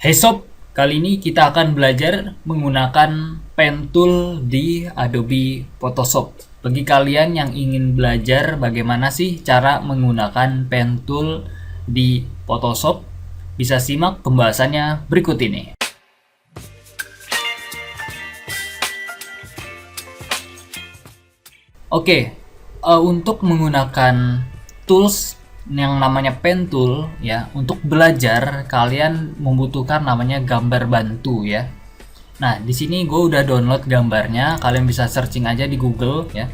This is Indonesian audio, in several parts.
Hey sob, kali ini kita akan belajar menggunakan pen tool di Adobe Photoshop. Bagi kalian yang ingin belajar bagaimana sih cara menggunakan pen tool di Photoshop, bisa simak pembahasannya berikut ini. Oke, untuk menggunakan tools yang namanya pen tool ya, untuk belajar kalian membutuhkan namanya gambar bantu ya. Nah, di sini gue udah download gambarnya, kalian bisa searching aja di Google ya.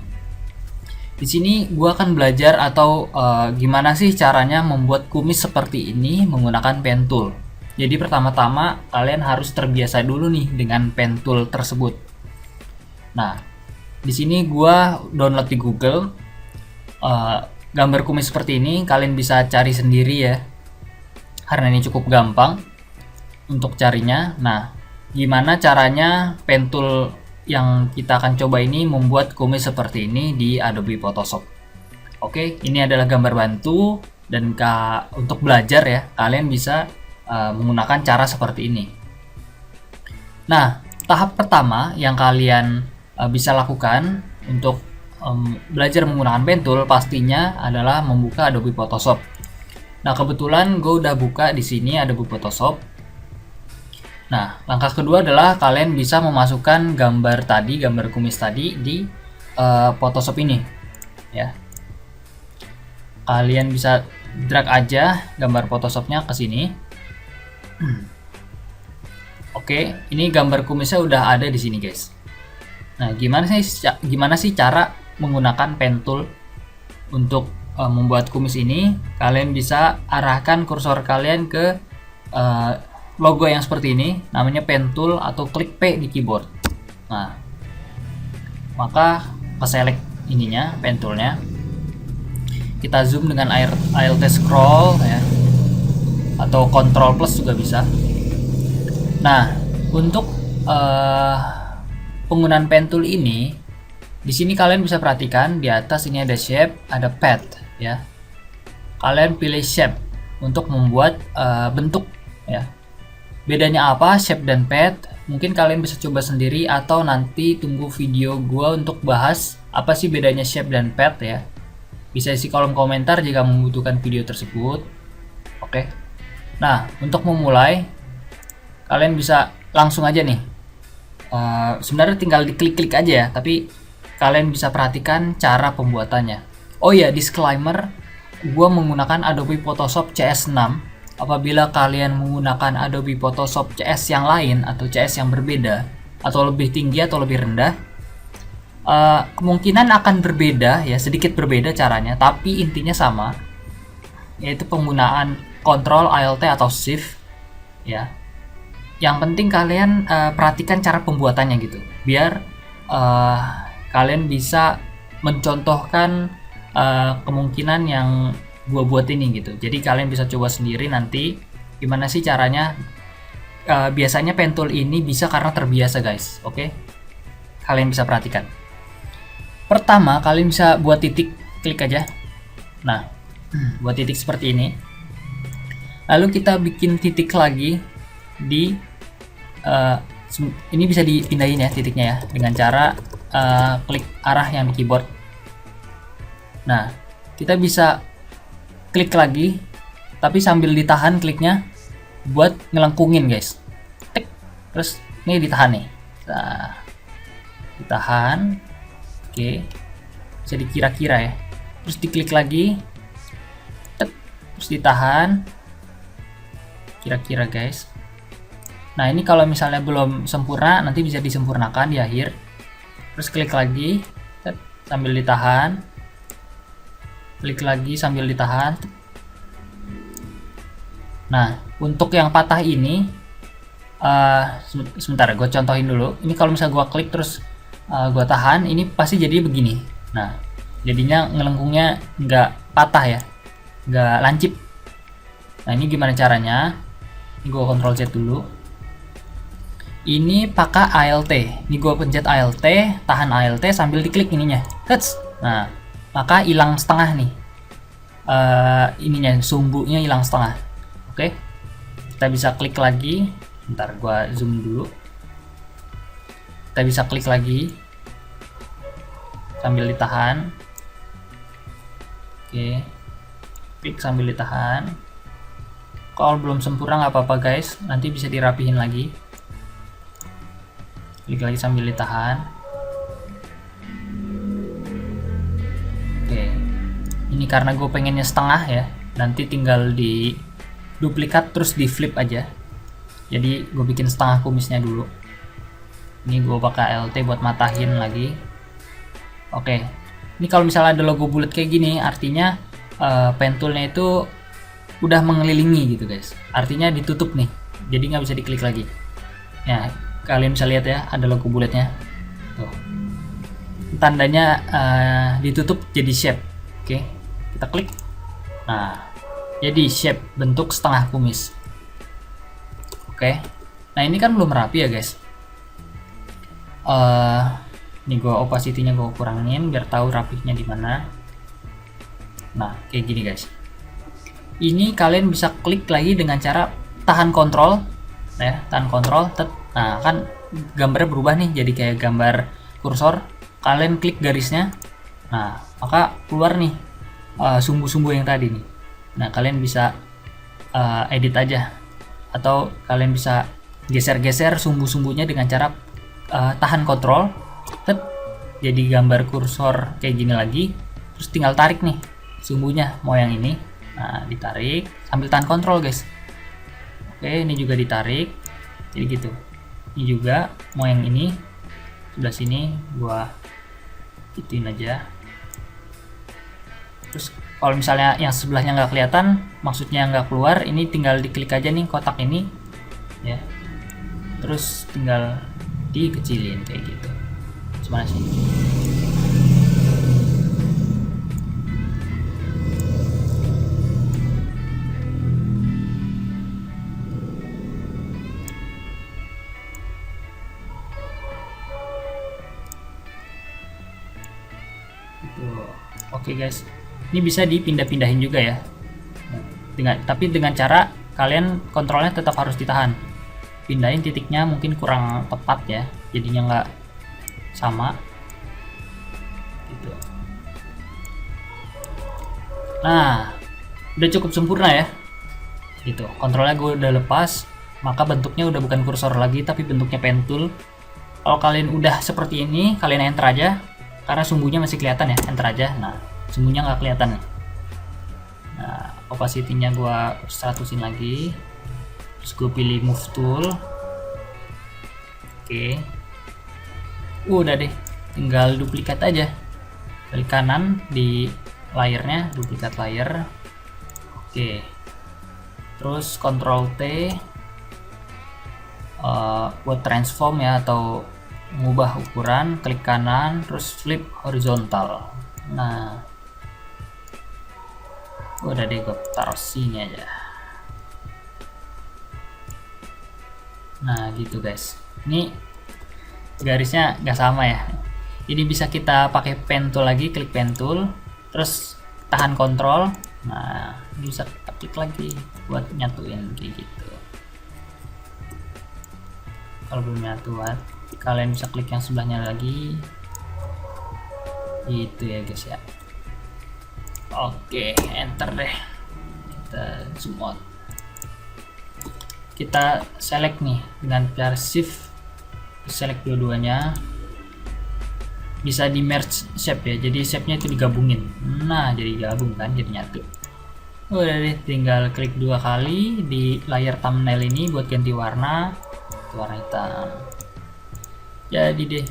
Di sini gue akan belajar atau gimana sih caranya membuat kumis seperti ini menggunakan pen tool. Jadi pertama-tama kalian harus terbiasa dulu nih dengan pen tool tersebut. Nah, di sini gua download di Google gambar kumis seperti ini. Kalian bisa cari sendiri ya, karena ini cukup gampang untuk carinya. Nah, gimana caranya pen tool yang kita akan coba ini membuat kumis seperti ini di Adobe Photoshop. Oke, ini adalah gambar bantu dan untuk belajar ya, kalian bisa menggunakan cara seperti ini. Nah, tahap pertama yang kalian bisa lakukan untuk belajar menggunakan pen tool pastinya adalah membuka Adobe Photoshop. Nah, kebetulan gue udah buka di sini Adobe Photoshop. Nah, langkah kedua adalah kalian bisa memasukkan gambar tadi, gambar kumis tadi di Photoshop ini ya. Kalian bisa drag aja gambar Photoshopnya ke sini. Oke, ini gambar kumisnya udah ada di sini, guys. Nah, gimana sih cara menggunakan pen tool untuk membuat kumis ini? Kalian bisa arahkan kursor kalian ke logo yang seperti ini, namanya pen tool, atau klik P di keyboard. Nah, maka ke select ininya, pen toolnya. Kita zoom dengan Alt scroll ya, atau Ctrl plus juga bisa. Nah, untuk penggunaan pen tool ini, di sini kalian bisa perhatikan di atas ini ada shape, ada path ya. Kalian pilih shape untuk membuat bentuk ya. Bedanya apa shape dan path? Mungkin kalian bisa coba sendiri atau nanti tunggu video gua untuk bahas apa sih bedanya shape dan path ya. Bisa isi kolom komentar jika membutuhkan video tersebut. Oke. Nah, untuk memulai kalian bisa langsung aja nih. Sebenarnya tinggal diklik-klik aja ya, tapi kalian bisa perhatikan cara pembuatannya. Oh ya, disclaimer, gue menggunakan Adobe Photoshop CS6. Apabila kalian menggunakan Adobe Photoshop CS yang lain atau CS yang berbeda, atau lebih tinggi atau lebih rendah, kemungkinan akan berbeda ya, sedikit berbeda caranya, tapi intinya sama, yaitu penggunaan Ctrl, Alt atau Shift ya. Yang penting kalian perhatikan cara pembuatannya gitu, biar kalian bisa mencontohkan kemungkinan yang gua buat ini gitu. Jadi kalian bisa coba sendiri nanti gimana sih caranya. Biasanya pen tool ini bisa karena terbiasa, guys. Oke, kalian bisa perhatikan. Pertama, kalian bisa buat titik, klik aja. Nah, buat titik seperti ini. Lalu kita bikin titik lagi di ini bisa dipindahin ya titiknya ya, dengan cara klik arah yang di keyboard. Nah, kita bisa klik lagi tapi sambil ditahan kliknya buat ngelengkungin, guys. Tik, terus ini ditahan nih. Nah, ditahan. Oke, bisa dikira-kira ya. Terus diklik lagi, terus ditahan, kira-kira, guys. Nah, ini kalau misalnya belum sempurna, nanti bisa disempurnakan di akhir. Terus klik lagi sambil ditahan, klik lagi sambil ditahan. Nah, untuk yang patah ini sebentar, gue contohin dulu. Ini kalau misalnya gue klik terus gue tahan, ini pasti jadi begini. Nah, jadinya ngelengkungnya nggak patah ya, nggak lancip. Nah, ini gimana caranya? Ini gue Ctrl Z dulu. Ini pakai Alt. Ini gue pencet Alt, tahan Alt sambil diklik ininya. Nah, maka hilang setengah nih. Ininya, sumbunya hilang setengah. Oke. kita bisa klik lagi. Bentar, gua zoom dulu. Kita bisa klik lagi sambil ditahan. Oke, klik sambil ditahan. Kalau belum sempurna nggak apa-apa guys, nanti bisa dirapihin lagi. Klik lagi sambil ditahan. Oke, ini karena gue pengennya setengah ya, nanti tinggal di duplikat terus di flip aja. Jadi gue bikin setengah kumisnya dulu. Ini gue pakai LT buat matahin lagi. Oke, ini kalau misalnya ada logo bulat kayak gini, artinya pen toolnya itu udah mengelilingi gitu guys. Artinya ditutup nih, jadi nggak bisa diklik lagi. Ya, kalian bisa lihat ya, ada logo bulatnya. Tuh, tandanya ditutup jadi shape. Oke, kita klik. Nah, jadi shape bentuk setengah kumis. Oke, nah ini kan belum rapi ya guys. Ini gue opacity-nya gue kurangin biar tahu rapihnya di mana. Nah, kayak gini guys. Ini kalian bisa klik lagi dengan cara tahan kontrol, ya, tahan kontrol. Nah, kan gambarnya berubah nih, jadi kayak gambar kursor. Kalian klik garisnya, nah maka keluar nih sumbu-sumbu yang tadi nih. Nah, kalian bisa edit aja, atau kalian bisa geser-geser sumbu-sumbunya dengan cara tahan kontrol. Jadi gambar kursor kayak gini lagi, terus tinggal tarik nih sumbunya, mau yang ini. Nah, ditarik sambil tahan kontrol guys. Oke, ini juga ditarik, jadi gitu. Ini juga mau yang ini, sebelah sini gua ituin aja. Terus kalau misalnya yang sebelahnya nggak kelihatan, maksudnya nggak keluar, ini tinggal diklik aja nih kotak ini ya, terus tinggal dikecilin kayak gitu. Mana sih? Oke guys, ini bisa dipindah-pindahin juga ya. Tapi dengan cara kalian kontrolnya tetap harus ditahan. Pindahin titiknya mungkin kurang tepat ya, jadinya nggak sama gitu. Nah, udah cukup sempurna ya gitu. Kontrolnya gue udah lepas, maka bentuknya udah bukan kursor lagi tapi bentuknya pen tool. Kalau kalian udah seperti ini, kalian enter aja karena sumbunya masih kelihatan ya, enter aja. Nah, sumbunya nggak kelihatan. Nah, opacity-nya gue 100-in lagi, terus gue pilih move tool. Oke, udah deh, tinggal duplikat aja. Klik kanan di layernya, duplikat layer. Oke, terus Ctrl T buat transform ya, atau mengubah ukuran. Klik kanan, terus flip horizontal. Nah, udah deh, gue taruh sini aja. Nah, gitu guys. Ini garisnya nggak sama ya. Ini bisa kita pakai pen tool lagi, klik pen tool, terus tahan kontrol. Nah, ini bisa kita klik lagi buat nyatuin kayak gitu. Kalau belum nyatuan, kalian bisa klik yang sebelahnya lagi. Itu ya guys ya. Oke, enter deh. Kita zoom out. Kita select nih dengan cara shift, select dua-duanya. Bisa di merge shape ya, jadi shape-nya itu digabungin. Nah, jadi gabung kan, jadi nyatu. Udah deh, tinggal klik 2 kali di layar thumbnail ini buat ganti warna, warna hitam. Jadi deh.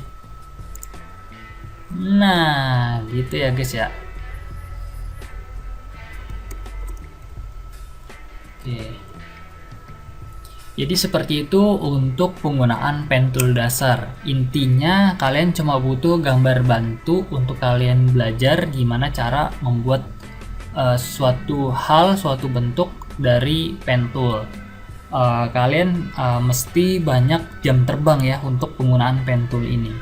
Nah, gitu ya guys ya. Oke. Jadi seperti itu untuk penggunaan pen tool dasar. Intinya kalian cuma butuh gambar bantu untuk kalian belajar gimana cara membuat suatu bentuk dari pen tool. Kalian mesti banyak jam terbang ya untuk penggunaan pen tool ini.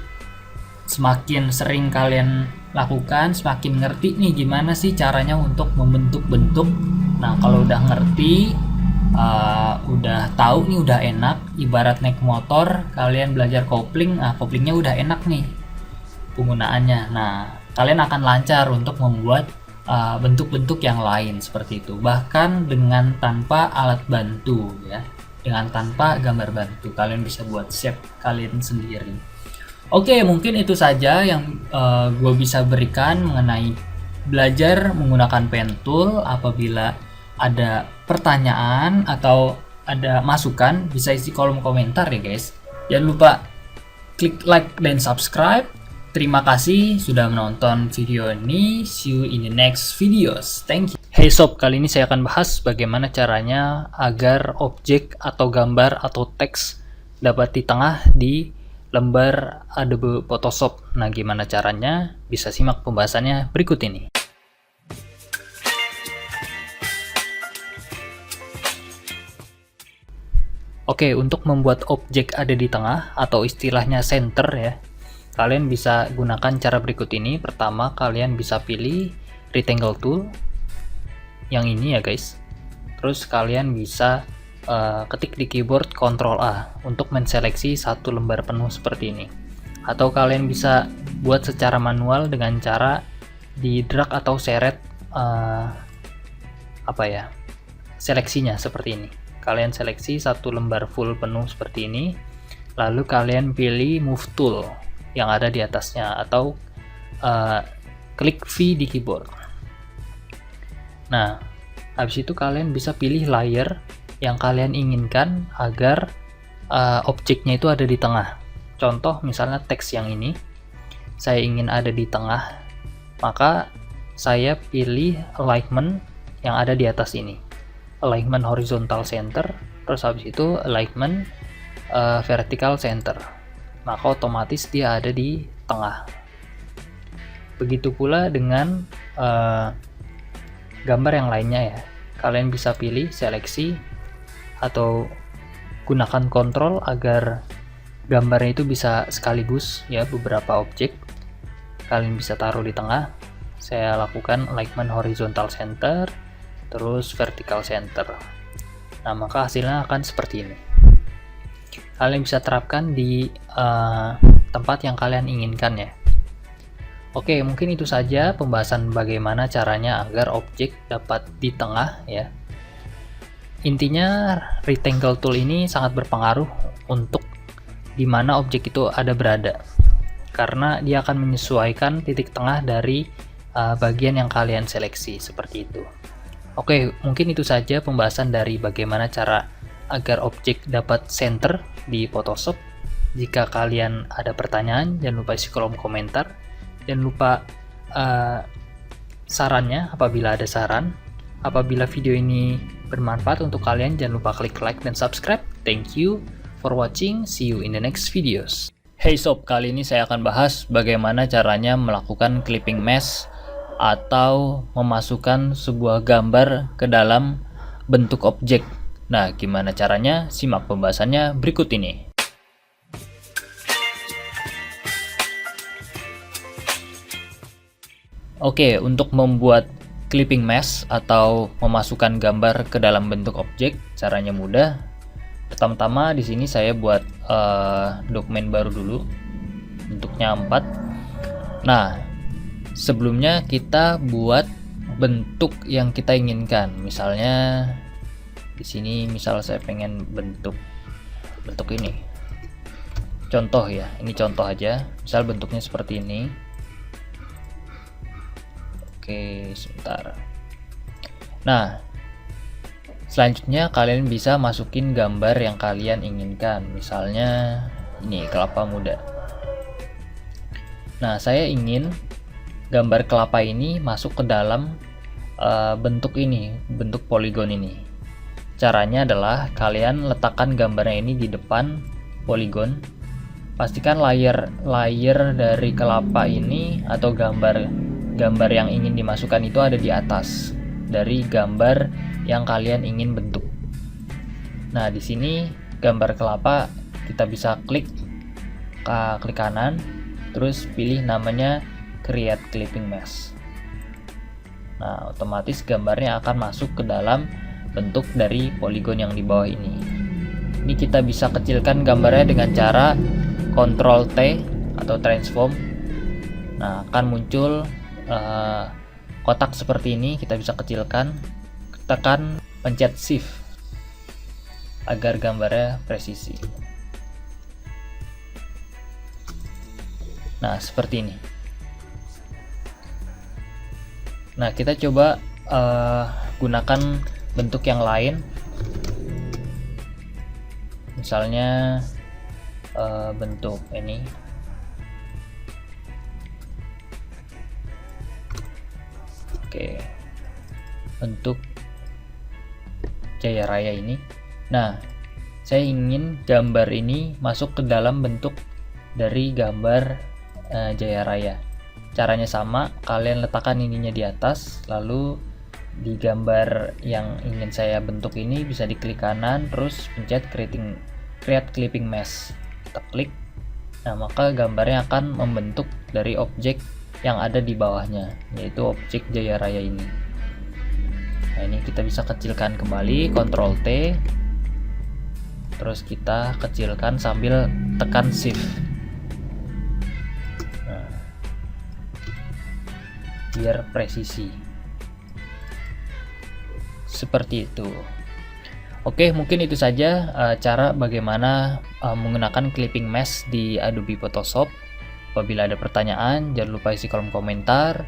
Semakin sering kalian lakukan, semakin ngerti nih gimana sih caranya untuk membentuk bentuk. Nah, kalau udah ngerti, udah tahu nih, udah enak, ibarat naik motor kalian belajar kopling, koplingnya udah enak nih penggunaannya. Nah, kalian akan lancar untuk membuat bentuk-bentuk yang lain seperti itu, bahkan dengan tanpa alat bantu ya, dengan tanpa gambar bantu kalian bisa buat shape kalian sendiri. Oke, mungkin itu saja yang gue bisa berikan mengenai belajar menggunakan pen tool. Apabila ada pertanyaan atau ada masukan, bisa isi kolom komentar ya guys. Jangan lupa klik like dan subscribe. Terima kasih sudah menonton video ini. See you in the next videos. Thank you. Hey sob, kali ini saya akan bahas bagaimana caranya agar objek atau gambar atau teks dapat di tengah di lembar Adobe Photoshop. Nah, gimana caranya? Bisa simak pembahasannya berikut ini. Oke, untuk membuat objek ada di tengah atau istilahnya center ya, kalian bisa gunakan cara berikut ini. Pertama, kalian bisa pilih rectangle tool yang ini ya guys. Terus kalian bisa ketik di keyboard Ctrl A untuk menseleksi satu lembar penuh seperti ini. Atau kalian bisa buat secara manual dengan cara di drag atau seret seleksinya seperti ini. Kalian seleksi satu lembar full penuh seperti ini, lalu kalian pilih move tool yang ada di atasnya, atau klik V di keyboard. Nah, habis itu kalian bisa pilih layer yang kalian inginkan agar objeknya itu ada di tengah. Contoh misalnya teks yang ini, saya ingin ada di tengah, maka saya pilih alignment yang ada di atas ini, alignment horizontal center, terus habis itu alignment vertical center, maka otomatis dia ada di tengah. Begitu pula dengan gambar yang lainnya ya, kalian bisa pilih seleksi atau gunakan kontrol agar gambarnya itu bisa sekaligus ya, beberapa objek kalian bisa taruh di tengah. Saya lakukan alignment horizontal center terus vertical center. Nah, maka hasilnya akan seperti ini. Kalian bisa terapkan di tempat yang kalian inginkan ya. Oke, mungkin itu saja pembahasan bagaimana caranya agar objek dapat di tengah ya. Intinya rectangle tool ini sangat berpengaruh untuk di mana objek itu ada berada, karena dia akan menyesuaikan titik tengah dari bagian yang kalian seleksi seperti itu. Oke, mungkin itu saja pembahasan dari bagaimana cara agar objek dapat center di Photoshop. Jika kalian ada pertanyaan, jangan lupa isi kolom komentar. Jangan lupa sarannya apabila ada saran. Apabila video ini bermanfaat untuk kalian, jangan lupa klik like dan subscribe. Thank you for watching. See you in the next videos. Hey sob, kali ini saya akan bahas bagaimana caranya melakukan clipping mesh atau memasukkan sebuah gambar ke dalam bentuk objek. Nah, gimana caranya? Simak pembahasannya berikut ini. Oke, untuk membuat clipping mesh atau memasukkan gambar ke dalam bentuk objek, caranya mudah. Pertama-tama di sini saya buat dokumen baru dulu, bentuknya 4. Nah, sebelumnya kita buat bentuk yang kita inginkan. Misalnya di sini, misal saya pengen bentuk ini. Contoh ya, ini contoh aja. Misal bentuknya seperti ini. Oke, sebentar. Nah, selanjutnya kalian bisa masukin gambar yang kalian inginkan. Misalnya ini kelapa muda. Nah, saya ingin gambar kelapa ini masuk ke dalam bentuk ini, bentuk poligon ini. Caranya adalah kalian letakkan gambarnya ini di depan poligon. Pastikan layer dari kelapa ini atau gambar yang ingin dimasukkan itu ada di atas dari gambar yang kalian ingin bentuk. Nah, di sini gambar kelapa kita bisa klik kanan, terus pilih namanya create clipping mesh. Nah, otomatis gambarnya akan masuk ke dalam bentuk dari poligon yang di bawah ini. Ini kita bisa kecilkan gambarnya dengan cara Ctrl T atau transform. Nah, akan muncul kotak seperti ini. Kita bisa kecilkan, tekan pencet shift agar gambarnya presisi. Nah, seperti ini. Nah, kita coba gunakan bentuk yang lain. Misalnya bentuk ini. Oke. Bentuk Jaya Raya ini. Nah, saya ingin gambar ini masuk ke dalam bentuk dari gambar Jaya Raya. Caranya sama, kalian letakkan ininya di atas, lalu di gambar yang ingin saya bentuk ini bisa diklik kanan, terus pencet create clipping mesh. Kita klik. Nah, maka gambarnya akan membentuk dari objek yang ada di bawahnya, yaitu objek Jaya Raya ini. Nah, ini kita bisa kecilkan kembali, Ctrl T, terus kita kecilkan sambil tekan shift. Nah, biar presisi seperti itu. Oke, mungkin itu saja cara bagaimana menggunakan clipping mesh di Adobe Photoshop. Apabila ada pertanyaan, jangan lupa isi kolom komentar.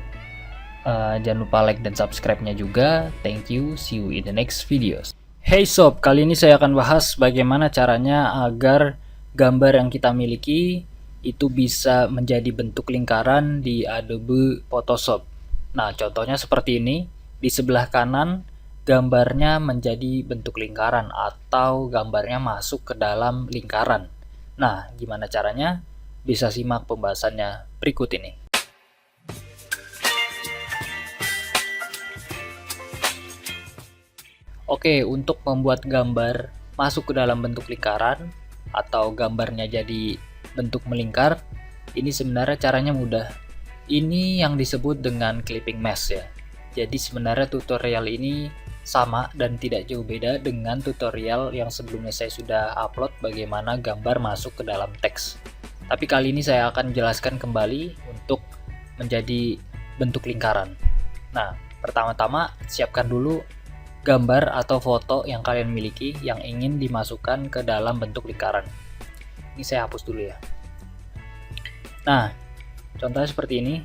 Jangan lupa like dan subscribe-nya juga. Thank you, see you in the next videos. Hey sob, kali ini saya akan bahas bagaimana caranya agar gambar yang kita miliki itu bisa menjadi bentuk lingkaran di Adobe Photoshop. Nah, contohnya seperti ini. Di sebelah kanan gambarnya menjadi bentuk lingkaran atau gambarnya masuk ke dalam lingkaran. Nah, gimana caranya? Bisa simak pembahasannya berikut ini. Oke, untuk membuat gambar masuk ke dalam bentuk lingkaran atau gambarnya jadi bentuk melingkar, ini sebenarnya caranya mudah. Ini yang disebut dengan clipping mesh ya. Jadi sebenarnya tutorial ini sama dan tidak jauh beda dengan tutorial yang sebelumnya saya sudah upload bagaimana gambar masuk ke dalam teks. Tapi kali ini saya akan jelaskan kembali untuk menjadi bentuk lingkaran. Nah, pertama-tama siapkan dulu gambar atau foto yang kalian miliki yang ingin dimasukkan ke dalam bentuk lingkaran. Ini saya hapus dulu ya. Nah, contohnya seperti ini.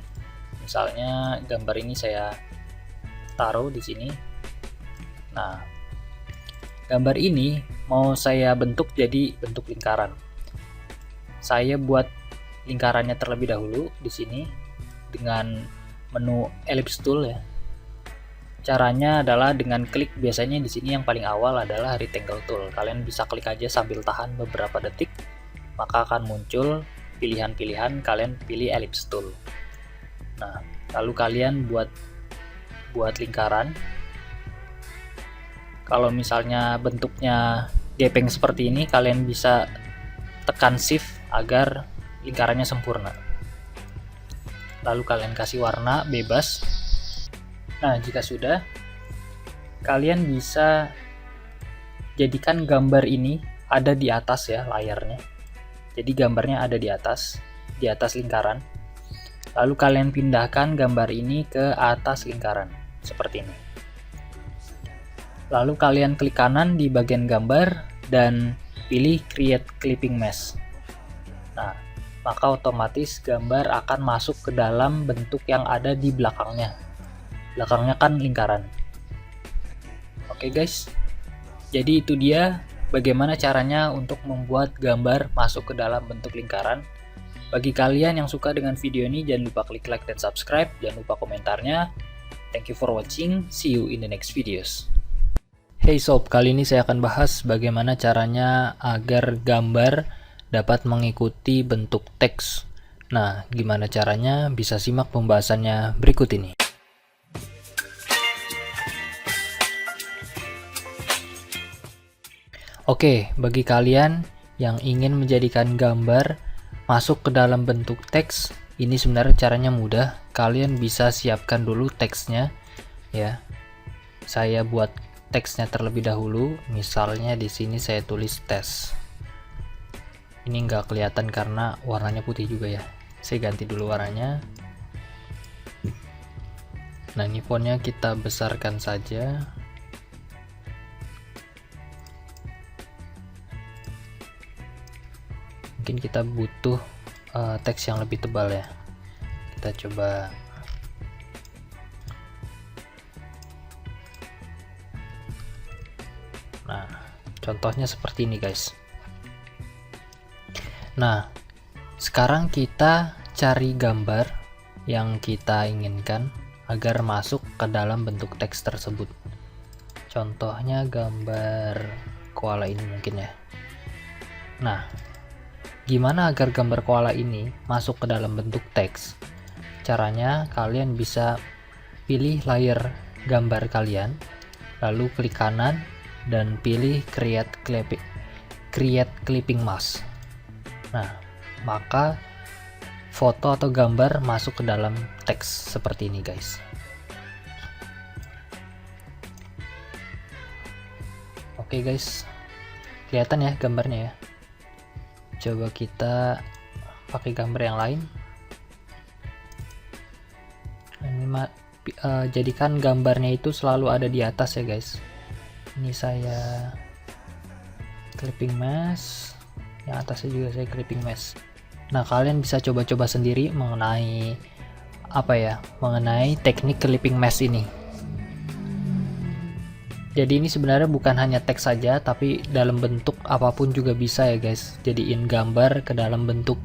Misalnya gambar ini saya taruh di sini. Nah, gambar ini mau saya bentuk jadi bentuk lingkaran. Saya buat lingkarannya terlebih dahulu di sini dengan menu ellipse tool ya. Caranya adalah dengan klik, biasanya di sini yang paling awal adalah rectangle tool. Kalian bisa klik aja sambil tahan beberapa detik, maka akan muncul pilihan-pilihan, kalian pilih ellipse tool. Nah, lalu kalian buat lingkaran. Kalau misalnya bentuknya gepeng seperti ini, kalian bisa tekan shift agar lingkarannya sempurna. Lalu kalian kasih warna bebas. Nah, jika sudah, kalian bisa jadikan gambar ini ada di atas ya layarnya. Jadi gambarnya ada di atas lingkaran. Lalu kalian pindahkan gambar ini ke atas lingkaran, seperti ini. Lalu kalian klik kanan di bagian gambar dan pilih Create Clipping Mesh. Nah, maka otomatis gambar akan masuk ke dalam bentuk yang ada di belakangnya. Belakangnya kan lingkaran. Oke guys, jadi itu dia bagaimana caranya untuk membuat gambar masuk ke dalam bentuk lingkaran. Bagi kalian yang suka dengan video ini, jangan lupa klik like dan subscribe, jangan lupa komentarnya. Thank you for watching, see you in the next videos. Hey sob, kali ini saya akan bahas bagaimana caranya agar gambar dapat mengikuti bentuk teks. Nah, gimana caranya? Bisa simak pembahasannya berikut ini. Oke, bagi kalian yang ingin menjadikan gambar masuk ke dalam bentuk teks, ini sebenarnya caranya mudah. Kalian bisa siapkan dulu teksnya ya. Saya buat teksnya terlebih dahulu. Misalnya di sini saya tulis tes. Ini nggak kelihatan karena warnanya putih juga ya. Saya ganti dulu warnanya. Nah, ini fontnya kita besarkan saja. Mungkin kita butuh teks yang lebih tebal ya. Kita coba. Nah, contohnya seperti ini guys. Nah, sekarang kita cari gambar yang kita inginkan agar masuk ke dalam bentuk teks tersebut. Contohnya gambar koala ini mungkin ya. Nah, gimana agar gambar koala ini masuk ke dalam bentuk teks? Caranya kalian bisa pilih layer gambar kalian, lalu klik kanan dan pilih create clipping mask. Nah, maka foto atau gambar masuk ke dalam teks seperti ini guys. Oke guys, kelihatan ya gambarnya ya. Coba kita pakai gambar yang lain. Ini jadikan gambarnya itu selalu ada di atas ya guys. Ini saya clipping mask, yang atasnya juga saya clipping mask. Nah, kalian bisa coba-coba sendiri mengenai mengenai teknik clipping mask ini. Jadi ini sebenarnya bukan hanya teks saja, tapi dalam bentuk apapun juga bisa ya guys. Jadiin gambar ke dalam bentuk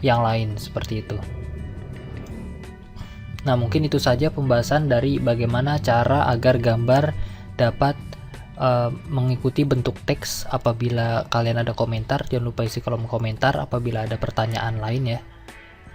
yang lain seperti itu. Nah, mungkin itu saja pembahasan dari bagaimana cara agar gambar dapat mengikuti bentuk teks. Apabila kalian ada komentar, jangan lupa isi kolom komentar. Apabila ada pertanyaan lain ya.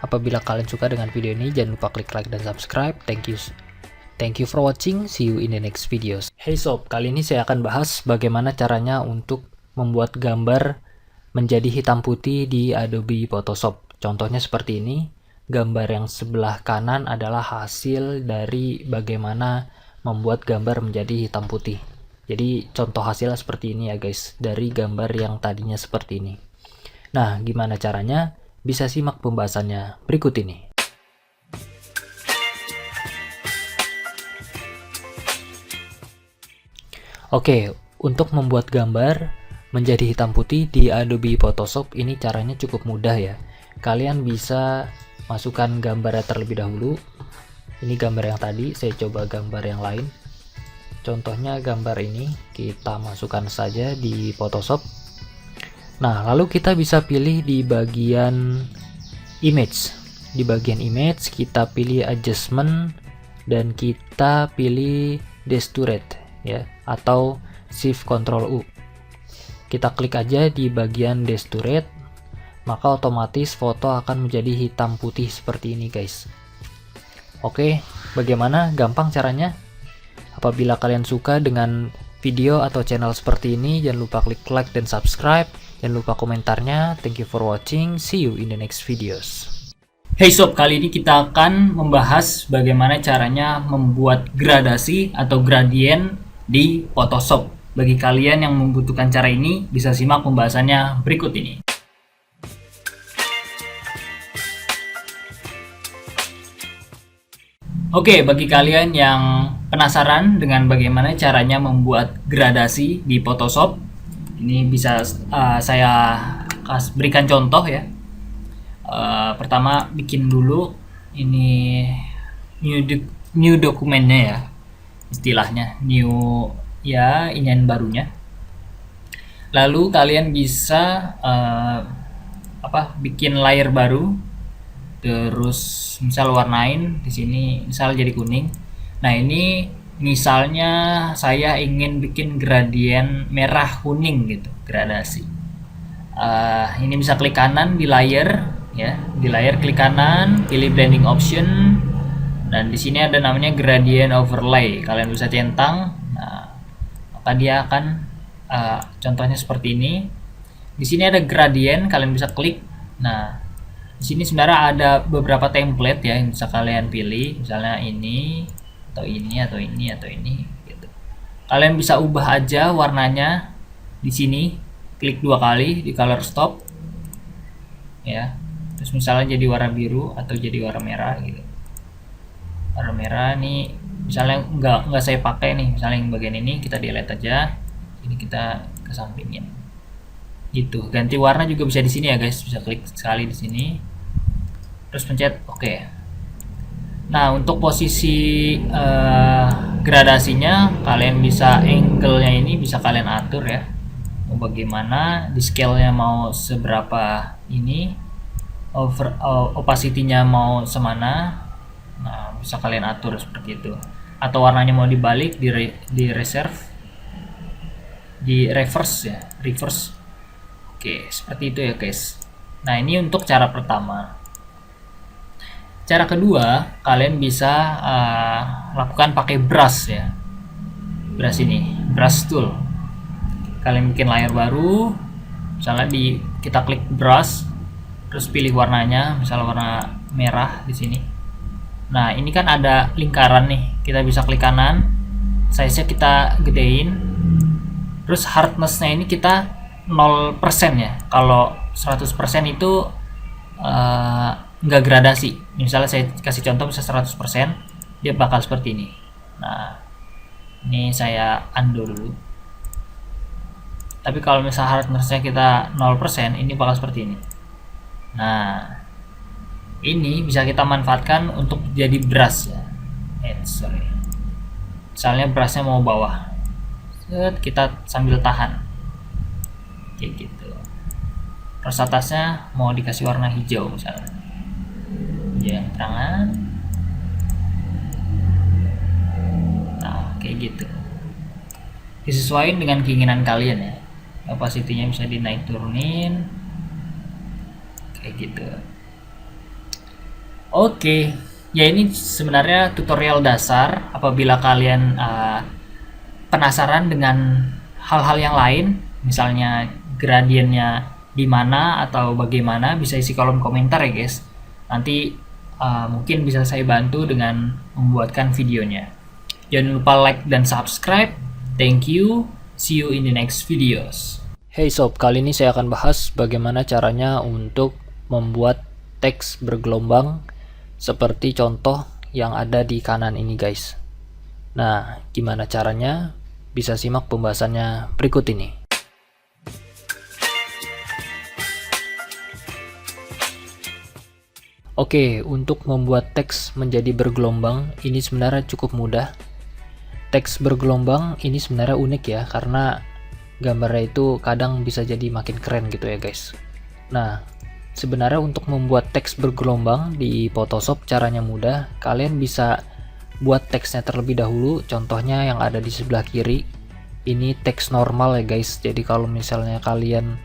Apabila kalian suka dengan video ini, jangan lupa klik like dan subscribe. Thank you for watching. See you in the next videos. Hey sob, kali ini saya akan bahas bagaimana caranya untuk membuat gambar menjadi hitam putih di Adobe Photoshop. Contohnya seperti ini. Gambar yang sebelah kanan adalah hasil dari bagaimana membuat gambar menjadi hitam putih. Jadi contoh hasilnya seperti ini ya guys, dari gambar yang tadinya seperti ini. Nah, gimana caranya? Bisa simak pembahasannya berikut ini. Oke, untuk membuat gambar menjadi hitam putih di Adobe Photoshop ini caranya cukup mudah ya. Kalian bisa masukkan gambarnya terlebih dahulu. Ini gambar yang tadi, saya coba gambar yang lain. Contohnya gambar ini, kita masukkan saja di Photoshop. Nah, lalu kita bisa pilih di bagian image. Di bagian image, kita pilih adjustment dan kita pilih desturate ya, atau shift Ctrl U. Kita klik aja di bagian desturate, maka otomatis foto akan menjadi hitam putih seperti ini guys. Oke, bagaimana? Gampang caranya. Apabila kalian suka dengan video atau channel seperti ini, jangan lupa klik like dan subscribe. Jangan lupa komentarnya. Thank you for watching. See you in the next videos. Hey sob, kali ini kita akan membahas bagaimana caranya membuat gradasi atau gradient di Photoshop. Bagi kalian yang membutuhkan cara ini, bisa simak pembahasannya berikut ini. Oke, bagi kalian yang penasaran dengan bagaimana caranya membuat gradasi di Photoshop, ini bisa saya berikan contoh ya. Pertama, bikin dulu ini new dokumennya ya, istilahnya new ya, inian barunya. Lalu kalian bisa bikin layer baru. Terus misal warnain di sini, misal jadi kuning. Nah, ini misalnya saya ingin bikin gradien merah kuning gitu, gradasi. Ini bisa klik kanan di layer ya, di layer klik kanan, pilih blending option, dan di sini ada namanya gradient overlay. Kalian bisa centang. Nah, maka dia akan contohnya seperti ini. Di sini ada gradient, kalian bisa klik. Nah, di sini sebenarnya ada beberapa template ya yang bisa kalian pilih, misalnya ini atau ini atau ini atau ini gitu. Kalian bisa ubah aja warnanya di sini, klik 2 kali di color stop ya. Terus misalnya jadi warna biru atau jadi warna merah gitu. Warna merah nih misalnya nggak saya pakai nih, misalnya yang bagian ini kita delete aja, ini kita kesampingin gitu. Ganti warna juga bisa di sini ya guys, bisa klik sekali di sini terus pencet oke. Nah untuk posisi gradasinya kalian bisa, angle-nya ini bisa kalian atur ya, mau bagaimana, di scale-nya mau seberapa, ini opacity-nya mau semana. Nah bisa kalian atur seperti itu, atau warnanya mau dibalik, di reserve, di reverse ya, reverse. Oke seperti itu ya guys. Nah ini untuk cara pertama. Cara kedua, kalian bisa lakukan pakai brush ya. Brush ini, brush tool. Kalian bikin layar baru, misalnya kita klik brush, terus pilih warnanya, misalnya warna merah di sini. Nah ini kan ada lingkaran nih, kita bisa klik kanan, size-nya kita gedein, terus hardness-nya ini kita 0% ya. Kalau 100% itu nggak gradasi. Misalnya saya kasih contoh, bisa 100%, dia bakal seperti ini. Nah ini saya undo dulu. Tapi kalau misalnya hardness-nya kita 0%, ini bakal seperti ini. Nah ini bisa kita manfaatkan untuk jadi brush ya. Sorry, misalnya brushnya mau bawah, kita sambil tahan kayak gitu. Terus atasnya mau dikasih warna hijau misalnya, yang terangan. Nah kayak gitu, disesuaikan dengan keinginan kalian ya. Opacity-nya bisa dinaik turunin kayak gitu. Oke, ya ini sebenarnya tutorial dasar. Apabila kalian penasaran dengan hal-hal yang lain, misalnya gradiennya di mana atau bagaimana, bisa isi kolom komentar ya guys. Nanti mungkin bisa saya bantu dengan membuatkan videonya. Jangan lupa like dan subscribe. Thank you. See you in the next videos. Hey sob, kali ini saya akan bahas bagaimana caranya untuk membuat teks bergelombang seperti contoh yang ada di kanan ini guys. Nah, gimana caranya? Bisa simak pembahasannya berikut ini. Oke, untuk membuat teks menjadi bergelombang ini sebenarnya cukup mudah. Teks bergelombang ini sebenarnya unik ya, karena gambarnya itu kadang bisa jadi makin keren gitu ya guys. Nah, sebenarnya untuk membuat teks bergelombang di Photoshop caranya mudah. Kalian bisa buat teksnya terlebih dahulu. Contohnya yang ada di sebelah kiri. Ini teks normal ya guys. Jadi kalau misalnya kalian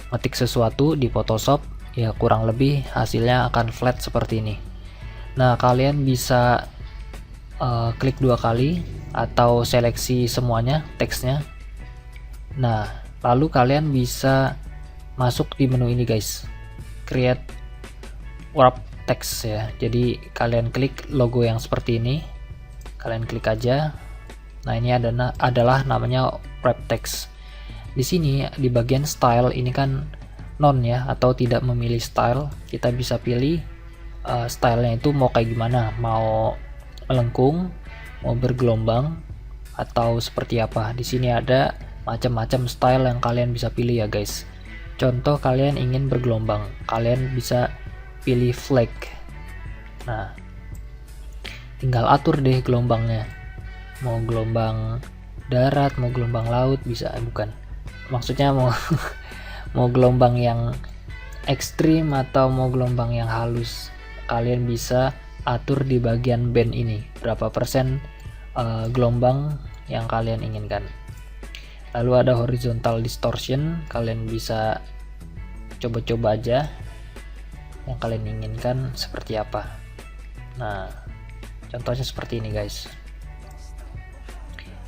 ngetik sesuatu di Photoshop, ya kurang lebih hasilnya akan flat seperti ini. Nah kalian bisa klik 2 kali atau seleksi semuanya teksnya. Nah lalu kalian bisa masuk di menu ini guys, create wrap text ya. Jadi kalian klik logo yang seperti ini, kalian klik aja. Nah ini adalah namanya wrap text. Di sini di bagian style ini kan non ya, atau tidak memilih style. Kita bisa pilih stylenya itu mau kayak gimana, mau melengkung, mau bergelombang, atau seperti apa. Di sini ada macam-macam style yang kalian bisa pilih ya guys. Contoh kalian ingin bergelombang, kalian bisa pilih flag. Nah, tinggal atur deh gelombangnya. Mau gelombang darat, mau gelombang laut, bisa bukan. Maksudnya mau mau gelombang yang ekstrim atau mau gelombang yang halus. Kalian bisa atur di bagian band ini, berapa persen gelombang yang kalian inginkan. Lalu ada horizontal distortion, kalian bisa coba-coba aja yang kalian inginkan seperti apa. Nah, contohnya seperti ini guys.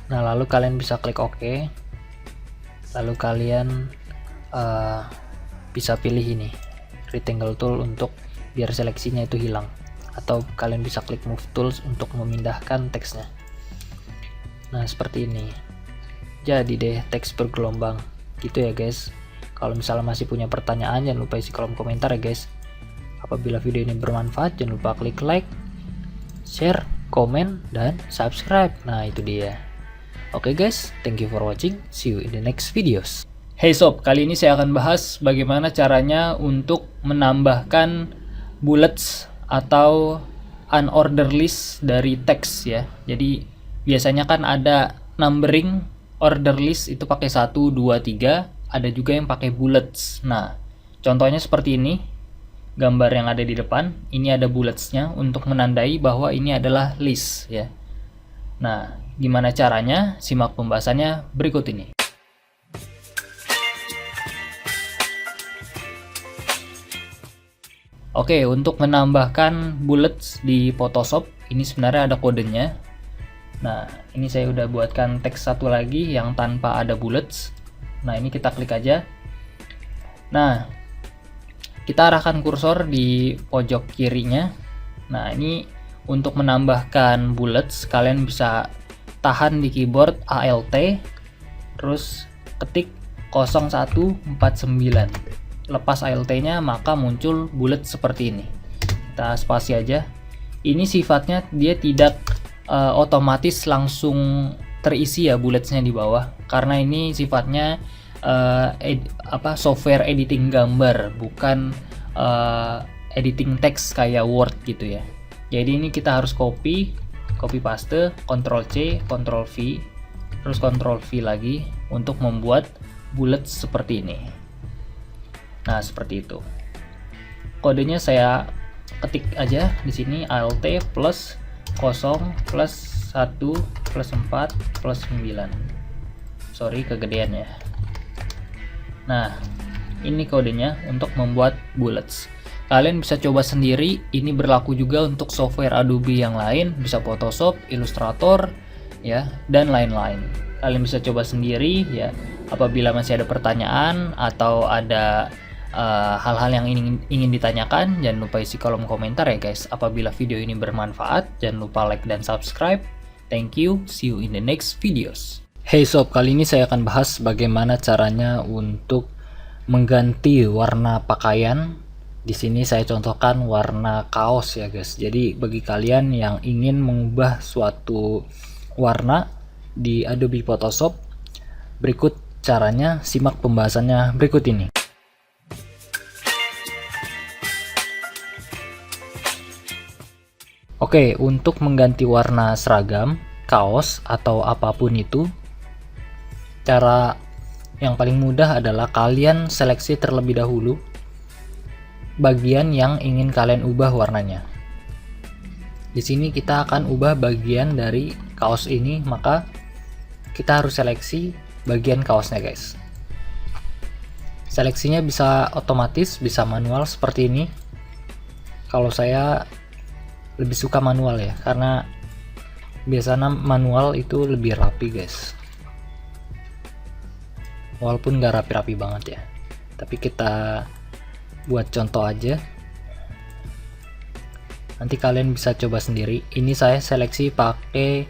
Nah, lalu kalian bisa klik OK. Lalu kalian bisa pilih ini, rectangle tool, untuk biar seleksinya itu hilang. Atau kalian bisa klik move tools untuk memindahkan teksnya. Nah, seperti ini. jadi deh teks bergelombang gitu ya guys. Kalau misalnya masih punya pertanyaan, jangan lupa isi kolom komentar ya guys. Apabila video ini bermanfaat, jangan lupa klik like, share, komen, dan subscribe. Nah itu dia. Oke guys, thank you for watching. See you in the next videos. Hey sob, kali ini saya akan bahas bagaimana caranya untuk menambahkan bullets atau unordered list dari teks ya. Jadi biasanya kan ada numbering order list itu pakai 1, 2, 3, ada juga yang pakai bullets. Nah, contohnya seperti ini. Gambar yang ada di depan, ini ada bulletsnya untuk menandai bahwa ini adalah list ya. Nah, gimana caranya? Simak pembahasannya berikut ini. Oke, untuk menambahkan bullets di Photoshop, ini sebenarnya ada kodenya. Nah, ini saya udah buatkan teks satu lagi yang tanpa ada bullets. Nah, ini kita klik aja. Nah, kita arahkan kursor di pojok kirinya. Nah, ini untuk menambahkan bullets, kalian bisa tahan di keyboard Alt, terus ketik 0149. Lepas Alt-nya, maka muncul bullet seperti ini. Kita spasi aja. Ini sifatnya dia tidak otomatis langsung terisi ya bulletsnya di bawah, karena ini sifatnya software editing gambar, bukan editing teks kayak Word gitu ya. Jadi ini kita harus copy paste, Ctrl C, Ctrl V, terus Ctrl V lagi untuk membuat bullets seperti ini. Nah, seperti itu. Kodenya saya ketik aja di sini, Alt plus 0 plus 1 plus 4 plus 9. Sorry kegedean ya. Nah, ini kodenya untuk membuat bullets. Kalian bisa coba sendiri, ini berlaku juga untuk software Adobe yang lain, bisa Photoshop, Illustrator, ya, dan lain-lain. Kalian bisa coba sendiri ya. Apabila masih ada pertanyaan atau ada hal-hal yang ingin ditanyakan, jangan lupa isi kolom komentar ya guys. Apabila video ini bermanfaat, jangan lupa like dan subscribe. Thank you, see you in the next videos. Hey sob, kali ini saya akan bahas bagaimana caranya untuk mengganti warna pakaian. Di sini saya contohkan warna kaos ya guys. Jadi bagi kalian yang ingin mengubah suatu warna di Adobe Photoshop, berikut caranya, simak pembahasannya berikut ini. Oke, untuk mengganti warna seragam, kaos, atau apapun itu, cara yang paling mudah adalah kalian seleksi terlebih dahulu bagian yang ingin kalian ubah warnanya. Di sini kita akan ubah bagian dari kaos ini, maka kita harus seleksi bagian kaosnya guys. Seleksinya bisa otomatis, bisa manual seperti ini. Kalau saya lebih suka manual ya, karena biasanya manual itu lebih rapi guys, walaupun nggak rapi-rapi banget ya, tapi kita buat contoh aja, nanti kalian bisa coba sendiri. Ini saya seleksi pakai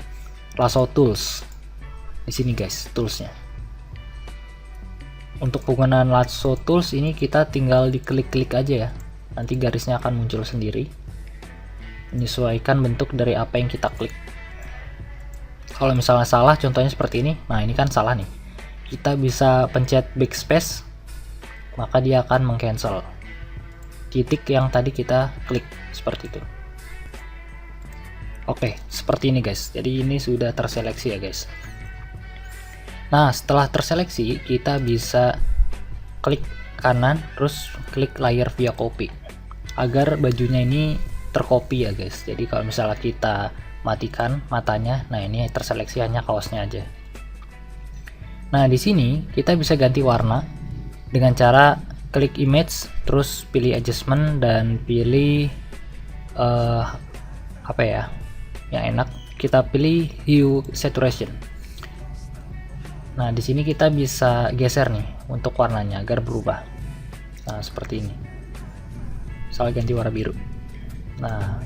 lasso tools di sini guys, toolsnya. Untuk penggunaan lasso tools ini kita tinggal diklik-klik aja ya, nanti garisnya akan muncul sendiri, menyesuaikan bentuk dari apa yang kita klik. Kalau misalnya salah, contohnya seperti ini. Nah, ini kan salah nih. Kita bisa pencet backspace, maka dia akan meng-cancel titik yang tadi kita klik, seperti itu. Oke, seperti ini guys. Jadi ini sudah terseleksi ya guys. Nah, setelah terseleksi, kita bisa klik kanan, terus klik layer via copy, agar bajunya ini tercopy ya guys. Jadi kalau misalnya kita matikan matanya, nah ini terseleksi hanya kaosnya aja. Nah, di sini kita bisa ganti warna dengan cara klik image, terus pilih adjustment dan pilih apa ya yang enak, kita pilih hue saturation. Nah, di sini kita bisa geser nih untuk warnanya agar berubah. Nah, seperti ini. Misalnya ganti warna biru. Nah,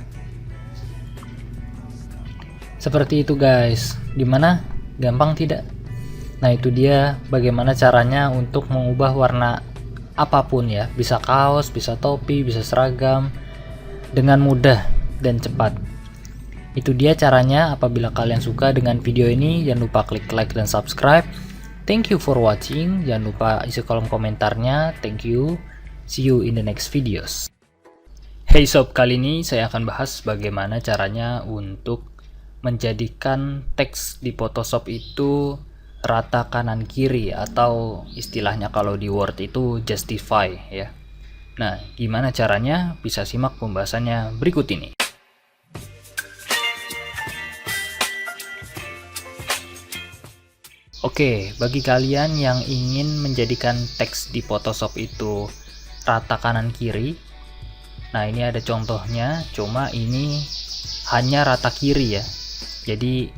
seperti itu guys. Gimana? Gampang tidak? Nah, itu dia bagaimana caranya untuk mengubah warna apapun ya, bisa kaos, bisa topi, bisa seragam dengan mudah dan cepat. Itu dia caranya. Apabila kalian suka dengan video ini, jangan lupa klik like dan subscribe. Thank you for watching. Jangan lupa isi kolom komentarnya. Thank you. See you in the next videos. Hey sob, kali ini saya akan bahas bagaimana caranya untuk menjadikan teks di Photoshop itu rata kanan kiri, atau istilahnya kalau di Word itu justify ya. Nah, gimana caranya? Bisa simak pembahasannya berikut ini. Oke, bagi kalian yang ingin menjadikan teks di Photoshop itu rata kanan kiri, nah ini ada contohnya, cuma ini hanya rata kiri ya. Jadi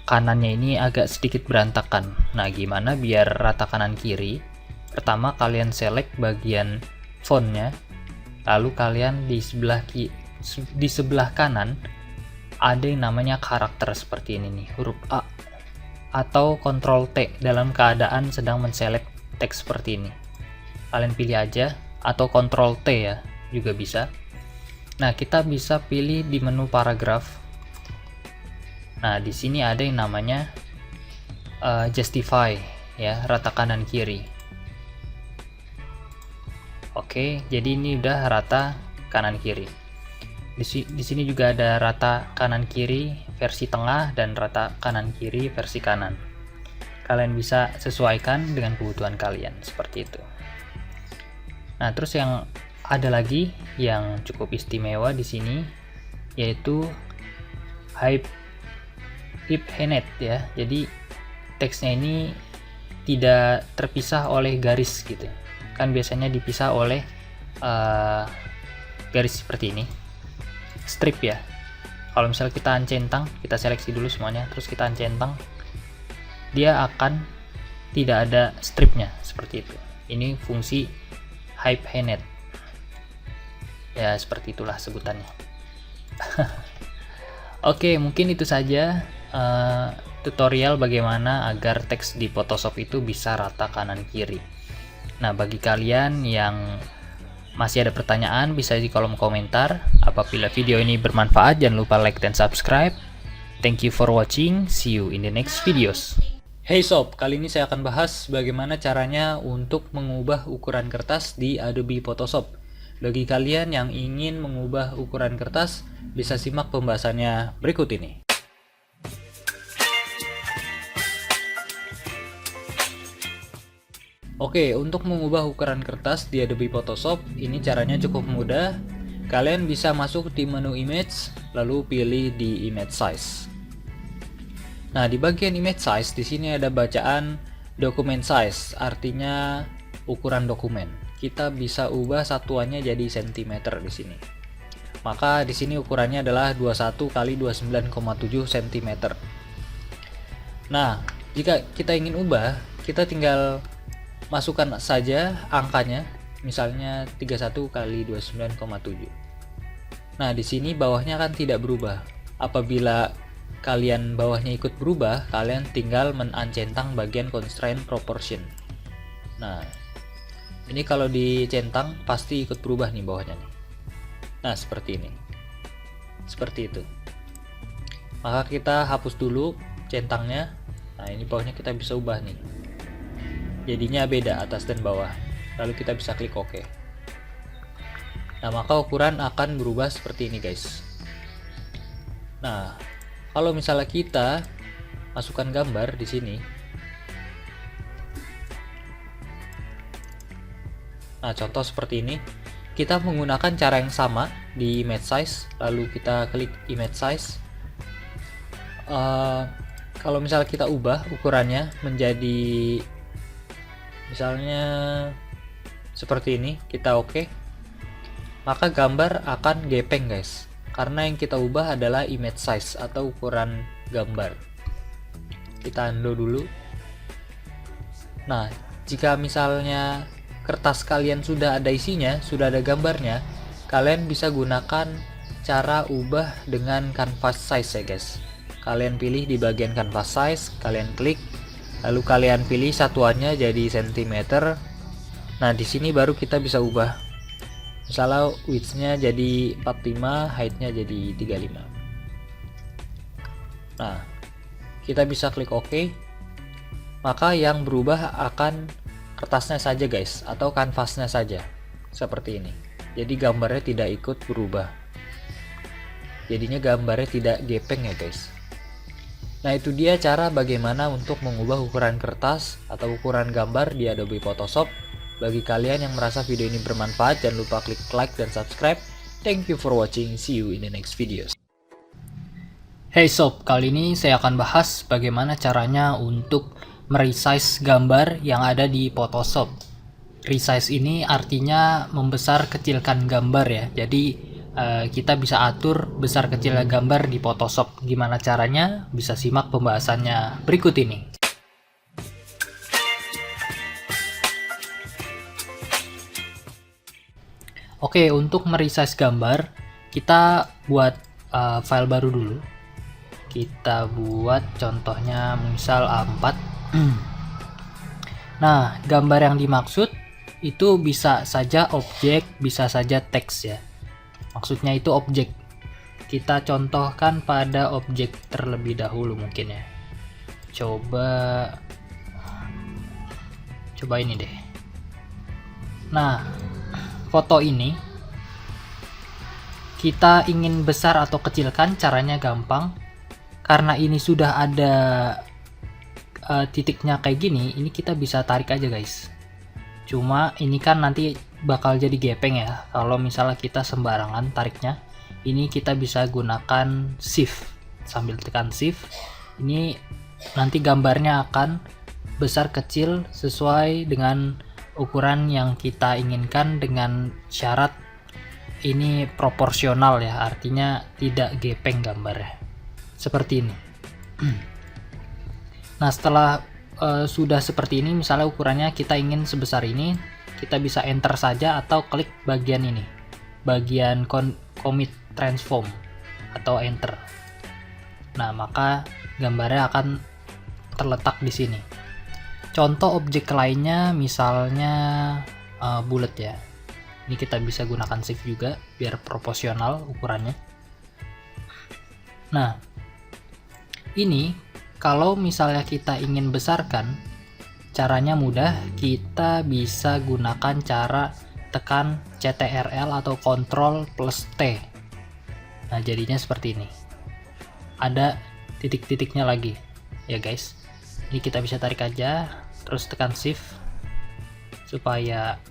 kanannya ini agak sedikit berantakan. Nah, gimana biar rata kanan kiri? Pertama, kalian select bagian fontnya, lalu kalian di sebelah kanan ada yang namanya karakter seperti ini nih, huruf A atau Ctrl T dalam keadaan sedang menselect teks seperti ini. Kalian pilih aja, atau Ctrl T ya, juga bisa. Nah, kita bisa pilih di menu paragraf. Nah, di sini ada yang namanya justify ya, rata kanan kiri. Oke, jadi ini udah rata kanan kiri. Di sini juga ada rata kanan kiri versi tengah dan rata kanan kiri versi kanan. Kalian bisa sesuaikan dengan kebutuhan kalian seperti itu. Nah, terus yang ada lagi yang cukup istimewa di sini, yaitu high highlight ya. Jadi teksnya ini tidak terpisah oleh garis gitu. Kan biasanya dipisah oleh garis seperti ini, strip ya. Kalau misalnya kita uncentang, kita seleksi dulu semuanya, terus kita uncentang, dia akan tidak ada stripnya seperti itu. Ini fungsi highlight ya, seperti itulah sebutannya. Oke, mungkin itu saja tutorial bagaimana agar teks di Photoshop itu bisa rata kanan kiri. Nah, bagi kalian yang masih ada pertanyaan, bisa di kolom komentar. Apabila video ini bermanfaat, jangan lupa like dan subscribe. Thank you for watching. See you in the next videos. Hey sob, kali ini saya akan bahas bagaimana caranya untuk mengubah ukuran kertas di Adobe Photoshop. Bagi kalian yang ingin mengubah ukuran kertas, bisa simak pembahasannya berikut ini. Oke, untuk mengubah ukuran kertas di Adobe Photoshop, ini caranya cukup mudah. Kalian bisa masuk di menu image, lalu pilih di image size. Nah, di bagian image size di sini ada bacaan document size, artinya ukuran dokumen. Kita bisa ubah satuannya jadi cm di sini. Maka di sini ukurannya adalah 21 x 29,7 cm. Nah, jika kita ingin ubah, kita tinggal masukkan saja angkanya, misalnya 31 x 29,7. Nah, di sini bawahnya kan tidak berubah. Apabila kalian bawahnya ikut berubah, kalian tinggal menuncentang bagian constraint proportion. Nah, ini kalau dicentang pasti ikut berubah nih bawahnya nih. Nah, seperti ini. Seperti itu. Maka kita hapus dulu centangnya. Nah, ini bawahnya kita bisa ubah nih. Jadinya beda atas dan bawah. Lalu kita bisa klik OK. Nah, maka ukuran akan berubah seperti ini guys. Nah, kalau misalnya kita masukkan gambar di sini. Nah, contoh seperti ini. Kita menggunakan cara yang sama di image size, lalu kita klik image size. Kalau misalnya kita ubah ukurannya menjadi misalnya seperti ini, kita oke, maka gambar akan gepeng guys, karena yang kita ubah adalah image size atau ukuran gambar. Kita undo dulu. Nah, jika misalnya kertas kalian sudah ada isinya, sudah ada gambarnya, kalian bisa gunakan cara ubah dengan canvas size ya guys. Kalian pilih di bagian canvas size, kalian klik, Lalu kalian pilih satuannya jadi cm. Nah, di sini baru kita bisa ubah. Misalnya width-nya jadi 45, height-nya jadi 35. Nah, kita bisa klik OK. Maka yang berubah akan kertasnya saja guys, atau kanvasnya saja. Seperti ini. Jadi gambarnya tidak ikut berubah. Jadinya gambarnya tidak gepeng ya guys. Nah, itu dia cara bagaimana untuk mengubah ukuran kertas atau ukuran gambar di Adobe Photoshop. Bagi kalian yang merasa video ini bermanfaat, jangan lupa klik like dan subscribe. Thank you for watching. See you in the next videos. Hey sob, kali ini saya akan bahas bagaimana caranya untuk meresize gambar yang ada di Photoshop. Resize ini artinya membesar kecilkan gambar ya. Jadi kita bisa atur besar kecilnya gambar di Photoshop. Gimana caranya? Bisa simak pembahasannya berikut ini. Oke, untuk meresize gambar, kita buat file baru dulu. Kita buat contohnya misal A4. Nah, gambar yang dimaksud itu bisa saja objek, bisa saja teks ya. Maksudnya itu objek. Kita contohkan pada objek terlebih dahulu mungkin ya. Coba ini deh. Nah, foto ini kita ingin besar atau kecilkan, caranya gampang. Karena ini sudah ada titiknya kayak gini, ini kita bisa tarik aja guys. Cuma ini kan nanti bakal jadi gepeng ya kalau misalnya kita sembarangan tariknya. Ini kita bisa gunakan shift, sambil tekan shift ini nanti gambarnya akan besar kecil sesuai dengan ukuran yang kita inginkan, dengan syarat ini proporsional ya, artinya tidak gepeng gambarnya seperti ini. Nah, setelah sudah seperti ini, misalnya ukurannya kita ingin sebesar ini, kita bisa enter saja atau klik bagian ini, bagian commit transform atau enter. Nah, maka gambarnya akan terletak di sini. Contoh objek lainnya misalnya bullet ya. Ini kita bisa gunakan shift juga biar proporsional ukurannya. Nah, ini kalau misalnya kita ingin besarkan, caranya mudah. Kita bisa gunakan cara tekan CTRL atau Ctrl plus T. Nah, jadinya seperti ini. Ada titik-titiknya lagi ya guys. Ini kita bisa tarik aja, terus tekan shift supaya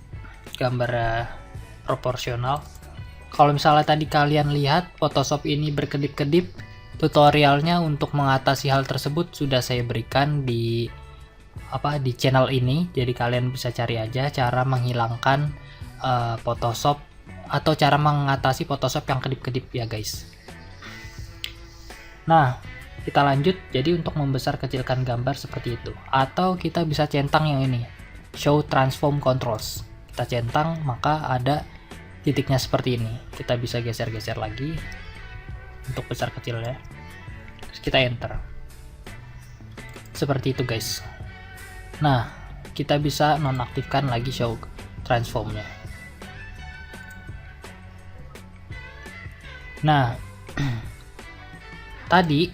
gambar proporsional. Kalau misalnya tadi kalian lihat Photoshop ini berkedip-kedip, tutorialnya untuk mengatasi hal tersebut sudah saya berikan di channel ini. Jadi kalian bisa cari aja cara menghilangkan Photoshop atau cara mengatasi Photoshop yang kedip-kedip ya guys. Nah, kita lanjut. Jadi untuk membesar kecilkan gambar seperti itu, atau kita bisa centang yang ini, show transform controls. Kita centang, maka ada titiknya seperti ini. Kita bisa geser-geser lagi untuk besar kecilnya, terus kita enter seperti itu guys. Nah, kita bisa nonaktifkan lagi show transformnya. Nah, tadi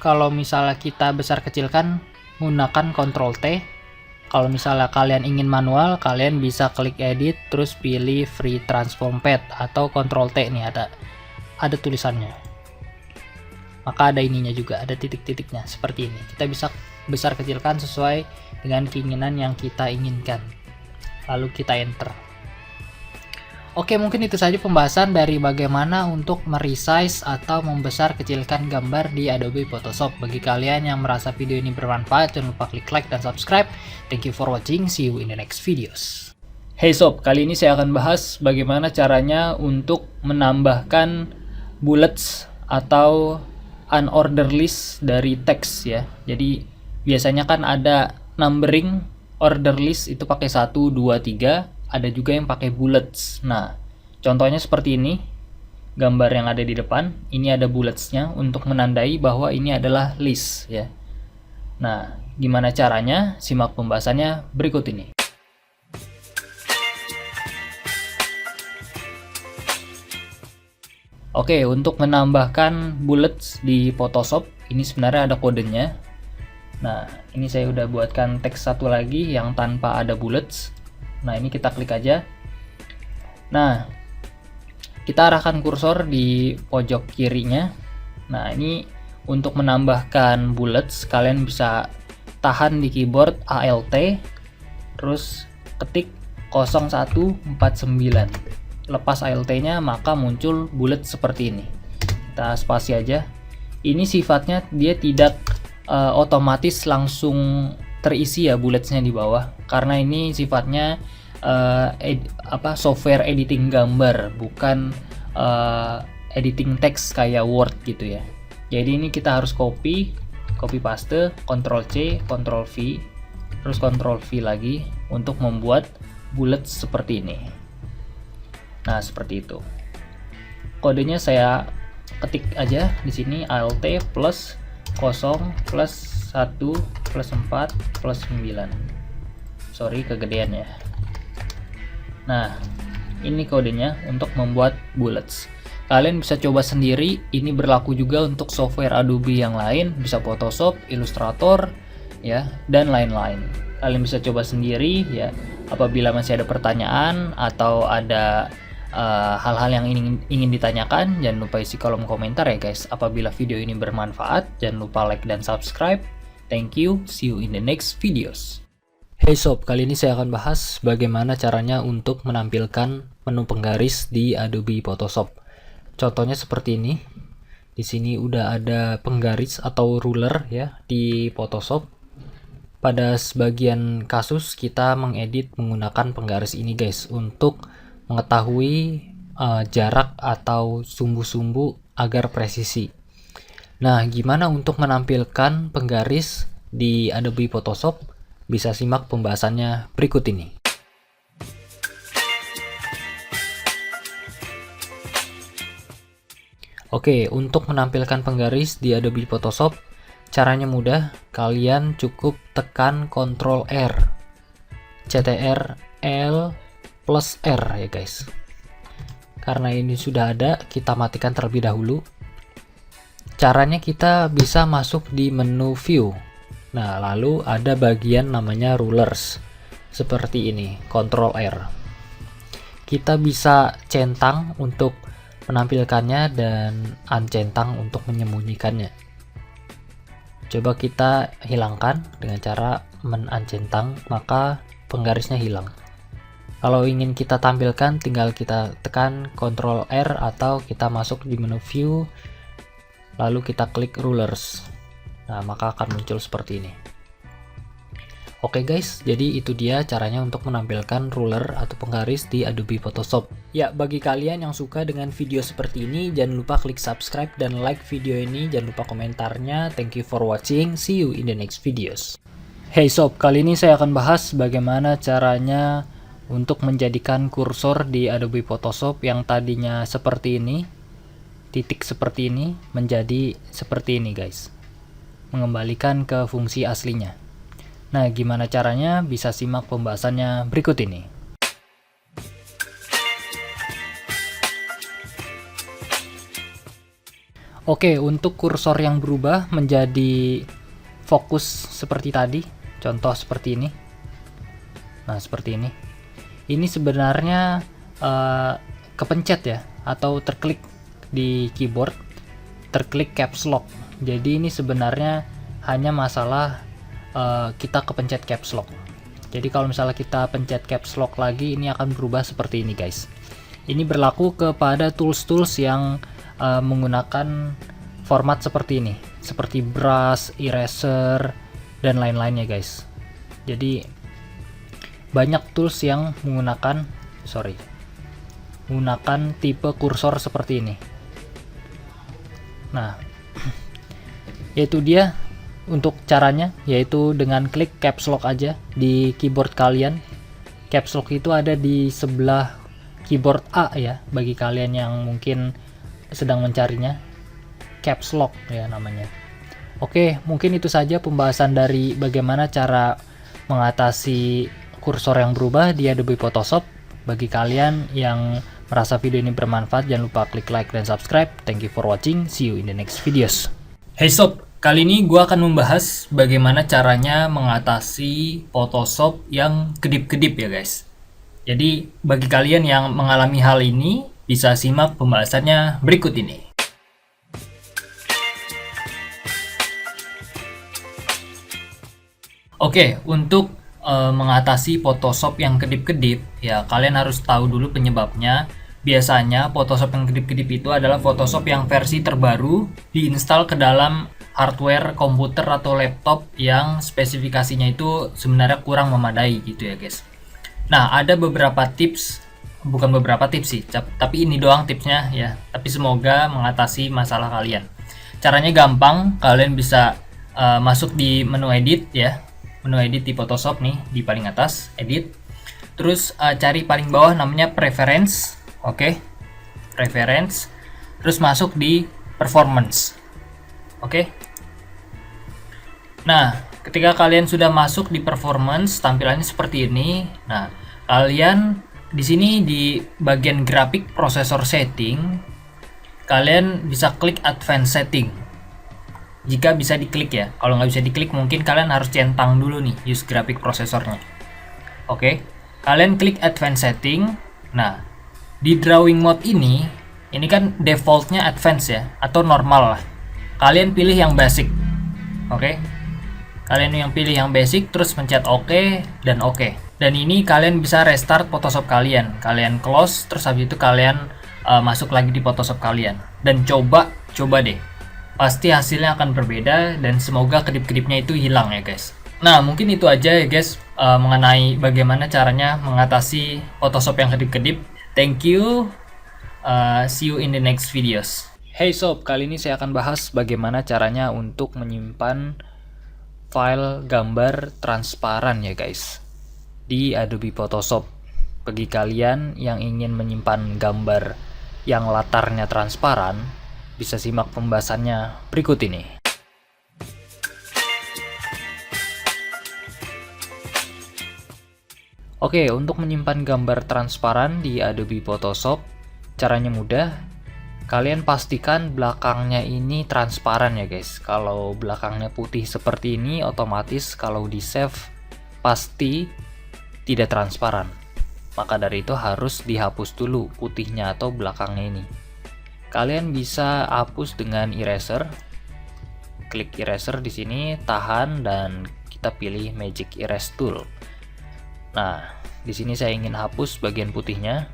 kalau misalnya kita besar kecilkan menggunakan Ctrl T. Kalau misalnya kalian ingin manual, kalian bisa klik edit terus pilih free transform path atau Ctrl T. Nih ada tulisannya. Maka ada ininya juga, ada titik-titiknya seperti ini. Kita bisa besar kecilkan sesuai dengan keinginan yang kita inginkan. Lalu kita enter. Oke, mungkin itu saja pembahasan dari bagaimana untuk meresize atau membesar kecilkan gambar di Adobe Photoshop. Bagi kalian yang merasa video ini bermanfaat, jangan lupa klik like dan subscribe. Thank you for watching. See you in the next videos. Hey sob, kali ini saya akan bahas bagaimana caranya untuk menambahkan bullets atau unordered list dari teks ya. Jadi biasanya kan ada numbering order list itu pakai 1, 2, 3. Ada juga yang pakai bullets. Nah, contohnya seperti ini. Gambar yang ada di depan, ini ada bulletsnya untuk menandai bahwa ini adalah list ya. Nah, Gimana caranya? Simak pembahasannya berikut ini. Oke, untuk menambahkan bullets di Photoshop, ini sebenarnya ada kodenya. Nah, ini saya udah buatkan teks satu lagi yang tanpa ada bullets. Nah, ini kita klik aja. Nah, kita arahkan kursor di pojok kirinya. Nah, ini untuk menambahkan bullets, kalian bisa tahan di keyboard Alt, terus ketik 0149. Lepas Alt-nya maka muncul bullet seperti ini. Kita spasi aja. Ini sifatnya dia tidak otomatis langsung terisi ya bulletsnya di bawah, karena ini sifatnya software editing gambar, bukan editing teks kayak Word gitu ya. Jadi ini kita harus copy paste, Ctrl C, Ctrl V, terus Ctrl V lagi untuk membuat bullet seperti ini. Nah, seperti itu. Kodenya saya ketik aja di sini, Alt plus 0 plus 1 plus 4 plus 9. Sorry kegedean ya. Nah, ini kodenya untuk membuat bullets. Kalian bisa coba sendiri, ini berlaku juga untuk software Adobe yang lain, bisa Photoshop, Illustrator, ya, dan lain-lain. Kalian bisa coba sendiri ya. Apabila masih ada pertanyaan atau ada hal-hal yang ingin ditanyakan, jangan lupa isi kolom komentar ya guys. Apabila video ini bermanfaat, jangan lupa like dan subscribe. Thank you, see you in the next videos. Hey sob, kali ini saya akan bahas bagaimana caranya untuk menampilkan menu penggaris di Adobe Photoshop. Contohnya seperti ini. Di sini udah ada penggaris atau ruler ya di Photoshop. Pada sebagian kasus kita mengedit menggunakan penggaris ini guys, untuk mengetahui jarak atau sumbu-sumbu agar presisi. Nah, gimana untuk menampilkan penggaris di Adobe Photoshop? Bisa simak pembahasannya berikut ini. Oke, untuk menampilkan penggaris di Adobe Photoshop, caranya mudah. Kalian cukup tekan Ctrl R, Ctrl L plus R ya guys. Karena ini sudah ada, kita matikan terlebih dahulu. Caranya kita bisa masuk di menu view. Nah, lalu ada bagian namanya rulers. Seperti ini, Ctrl R. Kita bisa centang untuk menampilkannya dan uncentang untuk menyembunyikannya. Coba kita hilangkan dengan cara menuncentang, maka penggarisnya hilang. Kalau ingin kita tampilkan, tinggal kita tekan Ctrl R atau kita masuk di menu view, lalu kita klik rulers. Nah, maka akan muncul seperti ini. Oke guys, jadi itu dia caranya untuk menampilkan ruler atau penggaris di Adobe Photoshop. Ya, bagi kalian yang suka dengan video seperti ini, jangan lupa klik subscribe dan like video ini. Jangan lupa komentarnya. Thank you for watching. See you in the next videos. Hey sob, kali ini saya akan bahas bagaimana caranya untuk menjadikan kursor di Adobe Photoshop yang tadinya seperti ini, titik seperti ini, menjadi seperti ini guys. Mengembalikan ke fungsi aslinya. Nah, gimana caranya? Bisa simak pembahasannya berikut ini. Oke, untuk kursor yang berubah menjadi fokus seperti tadi, contoh seperti ini. Nah, seperti ini. Ini sebenarnya kepencet ya, atau terklik di keyboard, terklik caps lock. Jadi ini sebenarnya hanya masalah kita kepencet caps lock. Jadi kalau misalnya kita pencet caps lock lagi, ini akan berubah seperti ini guys. Ini berlaku kepada tools-tools yang menggunakan format seperti ini, seperti brush, eraser, dan lain-lainnya guys. Jadi banyak tools yang menggunakan tipe kursor seperti ini. Nah, yaitu dia untuk caranya, yaitu dengan klik caps lock aja di keyboard kalian. Caps lock itu ada di sebelah keyboard A ya, bagi kalian yang mungkin sedang mencarinya. Caps lock ya namanya. Oke, mungkin itu saja pembahasan dari bagaimana cara mengatasi kursor yang berubah di Adobe Photoshop. Bagi kalian yang merasa video ini bermanfaat, jangan lupa klik like dan subscribe. Thank you for watching. See you in the next videos. Hey sob, kali ini gue akan membahas bagaimana caranya mengatasi Photoshop yang kedip-kedip ya guys. Jadi bagi kalian yang mengalami hal ini, bisa simak pembahasannya berikut ini. Oke, untuk mengatasi Photoshop yang kedip-kedip, ya kalian harus tahu dulu penyebabnya. Biasanya Photoshop yang kedip-kedip itu adalah Photoshop yang versi terbaru diinstal ke dalam hardware komputer atau laptop yang spesifikasinya itu sebenarnya kurang memadai gitu ya guys. Nah, ada beberapa tips, bukan beberapa tips sih, tapi ini doang tipsnya ya. Tapi semoga mengatasi masalah kalian. Caranya gampang, kalian bisa masuk di menu edit ya. Menu edit di Photoshop nih, di paling atas, edit. Terus cari paling bawah namanya preference, oke. Preference. Terus masuk di performance. Oke. Nah, ketika kalian sudah masuk di performance, tampilannya seperti ini. Nah, kalian di sini di bagian grafik processor setting, kalian bisa klik advanced setting. Jika bisa diklik ya, kalau nggak bisa diklik mungkin kalian harus centang dulu nih use graphic prosesornya. Oke, kalian klik advanced setting. Nah, di drawing mode ini kan defaultnya advance ya, atau normal lah. Kalian pilih yang basic. Oke, kalian yang pilih yang basic, terus pencet OK dan OK. Dan ini kalian bisa restart Photoshop kalian. Kalian close, terus habis itu kalian masuk lagi di Photoshop kalian. Dan coba deh. Pasti hasilnya akan berbeda dan semoga kedip-kedipnya itu hilang ya guys. Nah, mungkin itu aja ya guys mengenai bagaimana caranya mengatasi Photoshop yang kedip-kedip. Thank you. See you in the next videos. Hey sob, kali ini saya akan bahas bagaimana caranya untuk menyimpan file gambar transparan ya guys di Adobe Photoshop. Bagi kalian yang ingin menyimpan gambar yang latarnya transparan, bisa simak pembahasannya berikut ini. Oke, untuk menyimpan gambar transparan di Adobe Photoshop, caranya mudah. Kalian pastikan belakangnya ini transparan ya guys. Kalau belakangnya putih seperti ini, otomatis kalau di save pasti tidak transparan. Maka dari itu harus dihapus dulu putihnya atau belakangnya ini. Kalian bisa hapus dengan eraser. Klik eraser di sini, tahan dan kita pilih Magic Erase Tool. Nah, di sini saya ingin hapus bagian putihnya.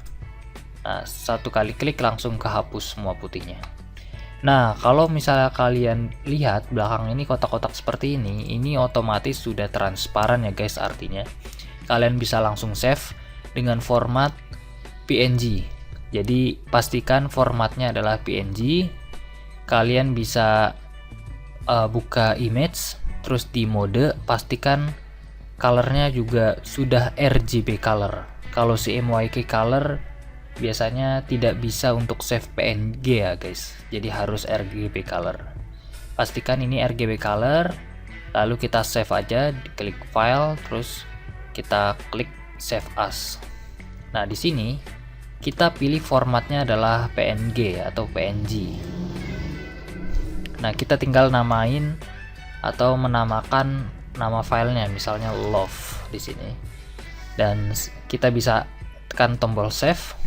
Nah, satu kali klik langsung kehapus semua putihnya. Nah, kalau misalnya kalian lihat belakang ini kotak-kotak seperti ini otomatis sudah transparan ya guys artinya. Kalian bisa langsung save dengan format PNG. Jadi pastikan formatnya adalah PNG. Kalian bisa buka image, terus di mode pastikan colornya juga sudah RGB color. Kalau CMYK color biasanya tidak bisa untuk save PNG ya guys. Jadi harus RGB color. Pastikan ini RGB color. Lalu kita save aja, klik file, terus kita klik save as. Nah di sini kita pilih formatnya adalah PNG atau PNG. Nah, kita tinggal namain atau menamakan nama filenya, misalnya love di sini. Dan kita bisa tekan tombol save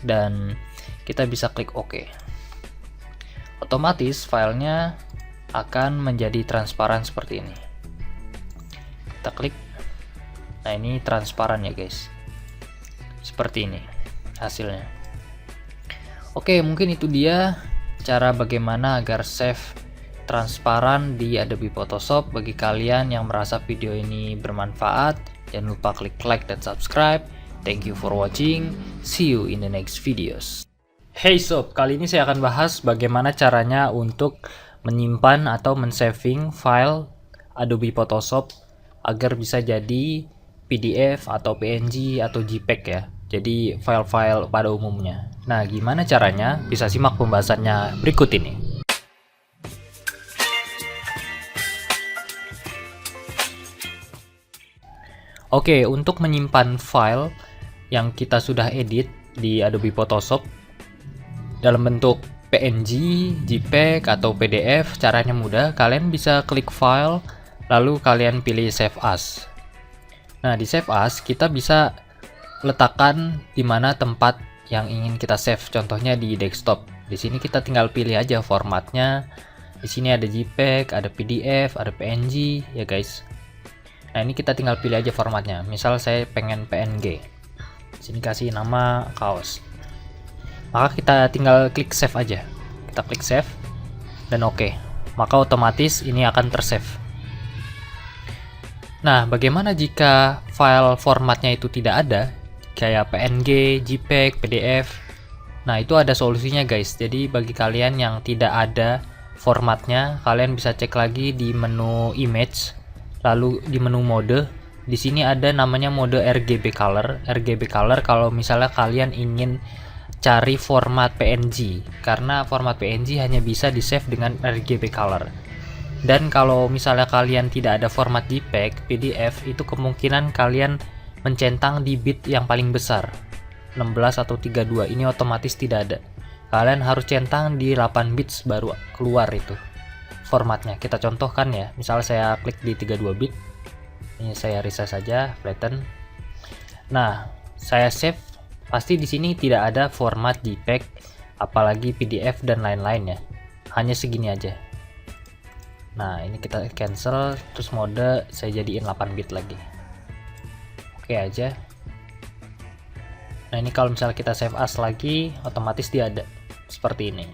dan kita bisa klik OK. Otomatis filenya akan menjadi transparan seperti ini. Kita klik. Nah, ini transparan ya, guys. Seperti ini hasilnya. Oke, mungkin itu dia cara bagaimana agar save transparan di Adobe Photoshop. Bagi kalian yang merasa video ini bermanfaat, jangan lupa klik like dan subscribe. Thank you for watching. See you in the next videos. Hey sob, kali ini saya akan bahas bagaimana caranya untuk menyimpan atau mensaving file Adobe Photoshop agar bisa jadi PDF atau PNG atau JPEG ya. Jadi file-file pada umumnya. Nah, gimana caranya? Bisa simak pembahasannya berikut ini. Oke, untuk menyimpan file yang kita sudah edit di Adobe Photoshop dalam bentuk PNG, JPEG, atau PDF, caranya mudah. Kalian bisa klik file, lalu kalian pilih Save As. Nah, di Save As kita bisa letakkan di mana tempat yang ingin kita save. Contohnya di desktop. Di sini kita tinggal pilih aja formatnya. Di sini ada JPEG, ada PDF, ada PNG, ya guys. Nah, ini kita tinggal pilih aja formatnya. Misal saya pengen PNG. Di sini kasih nama kaos. Maka kita tinggal klik save aja. Kita klik save dan oke. Maka otomatis ini akan tersave. Nah, bagaimana jika file formatnya itu tidak ada? Kayak PNG, JPEG, PDF. Nah, itu ada solusinya guys. Jadi bagi kalian yang tidak ada formatnya, kalian bisa cek lagi di menu image, lalu di menu mode. Di sini ada namanya mode RGB color. RGB color kalau misalnya kalian ingin cari format PNG, karena format PNG hanya bisa di save dengan RGB color. Dan kalau misalnya kalian tidak ada format JPEG, PDF, itu kemungkinan kalian mencentang di bit yang paling besar, 16 atau 32. Ini otomatis tidak ada. Kalian harus centang di 8 bits baru keluar itu formatnya. Kita contohkan ya, misal saya klik di 32 bit. Ini saya resize saja, flatten. Nah, saya save. Pasti di sini tidak ada format JPEG, apalagi PDF dan lain-lain ya. Hanya segini aja. Nah, ini kita cancel, terus mode saya jadiin 8 bit lagi. Oke aja. Nah, ini kalau misalnya kita save as lagi, otomatis dia ada seperti ini.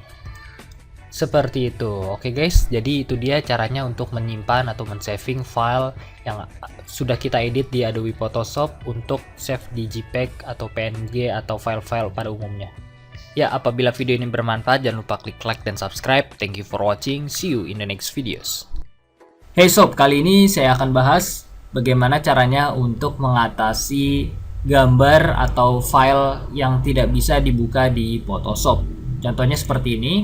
Seperti itu. Oke guys, jadi itu dia caranya untuk menyimpan atau men-saving file yang sudah kita edit di Adobe Photoshop untuk save di JPEG atau PNG atau file-file pada umumnya. Ya, apabila video ini bermanfaat, jangan lupa klik like dan subscribe. Thank you for watching. See you in the next videos. Hey sob, kali ini saya akan bahas bagaimana caranya untuk mengatasi gambar atau file yang tidak bisa dibuka di Photoshop. Contohnya seperti ini.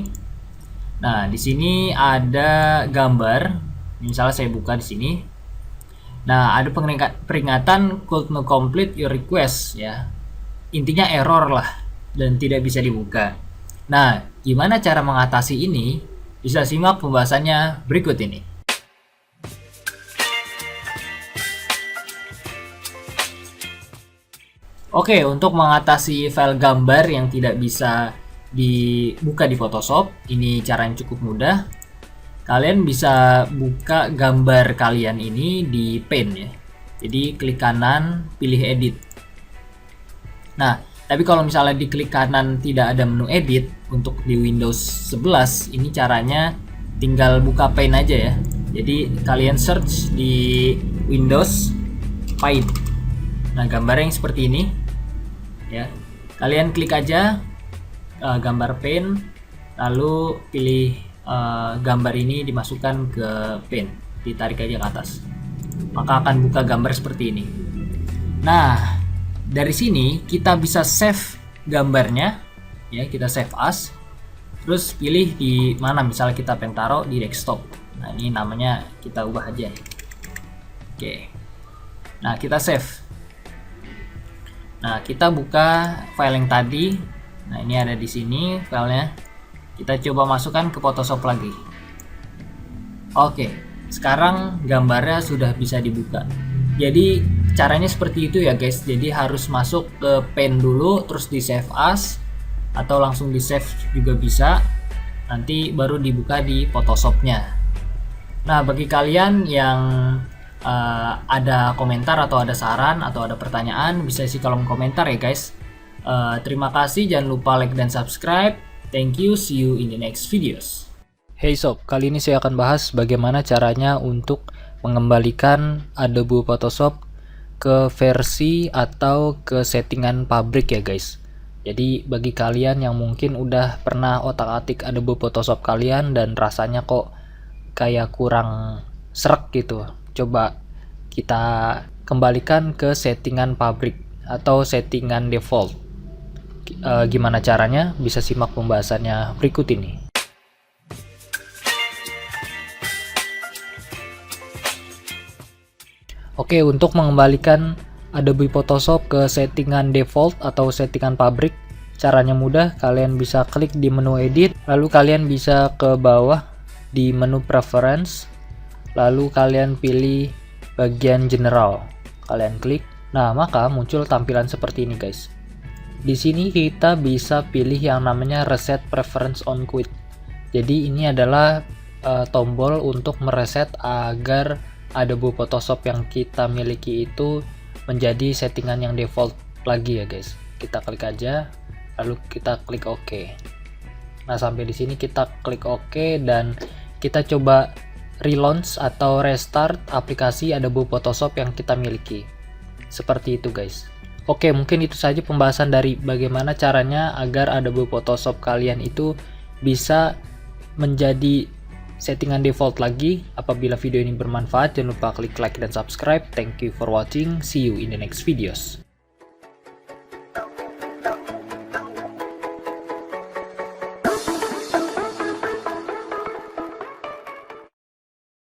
Nah, di sini ada gambar. Misalnya saya buka di sini. Nah, ada peringatan could not complete your request ya. Intinya error lah dan tidak bisa dibuka. Nah, gimana cara mengatasi ini? Bisa simak pembahasannya berikut ini. Oke, untuk mengatasi file gambar yang tidak bisa dibuka di Photoshop, ini cara yang cukup mudah. Kalian bisa buka gambar kalian ini di Paint ya. Jadi klik kanan, pilih edit. Nah, tapi kalau misalnya di klik kanan tidak ada menu edit untuk di Windows 11, ini caranya tinggal buka Paint aja ya. Jadi kalian search di Windows Paint. Nah, gambarnya yang seperti ini ya. Kalian klik aja gambar Paint, lalu pilih gambar ini dimasukkan ke Paint, ditarik aja ke atas, maka akan buka gambar seperti ini. Nah, dari sini kita bisa save gambarnya ya, kita save as, terus pilih di mana, misalnya kita pengen taruh di desktop. Nah, ini namanya kita ubah aja. Oke, nah kita save. Nah, kita buka file yang tadi. Nah, ini ada di sini filenya. Kita coba masukkan ke Photoshop lagi. Oke, sekarang gambarnya sudah bisa dibuka. Jadi caranya seperti itu ya guys. Jadi harus masuk ke Paint dulu, terus di save as, atau langsung di save juga bisa. Nanti baru dibuka di Photoshopnya. Nah, bagi kalian yang ada komentar atau ada saran atau ada pertanyaan, bisa isi kolom komentar ya guys. Terima kasih, jangan lupa like dan subscribe. Thank you, see you in the next videos. Hey sob, kali ini saya akan bahas bagaimana caranya untuk mengembalikan Adobe Photoshop ke versi atau ke settingan pabrik ya guys. Jadi bagi kalian yang mungkin udah pernah otak-atik Adobe Photoshop kalian dan rasanya kok kayak kurang srek gitu, coba kita kembalikan ke settingan pabrik atau settingan default. Gimana caranya? Bisa simak pembahasannya berikut ini. Oke, untuk mengembalikan Adobe Photoshop ke settingan default atau settingan pabrik, caranya mudah. Kalian bisa klik di menu edit, lalu kalian bisa ke bawah di menu preference, lalu kalian pilih bagian general, kalian klik. Nah, maka muncul tampilan seperti ini guys. Di sini kita bisa pilih yang namanya reset preference on quit. Jadi ini adalah tombol untuk mereset agar Adobe Photoshop yang kita miliki itu menjadi settingan yang default lagi ya guys. Kita klik aja, lalu kita klik OK. Nah, sampai di sini kita klik OK dan kita coba relaunch atau restart aplikasi Adobe Photoshop yang kita miliki. Seperti itu guys. Oke, mungkin itu saja pembahasan dari bagaimana caranya agar Adobe Photoshop kalian itu bisa menjadi settingan default lagi. Apabila video ini bermanfaat, jangan lupa klik like dan subscribe. Thank you for watching. See you in the next videos.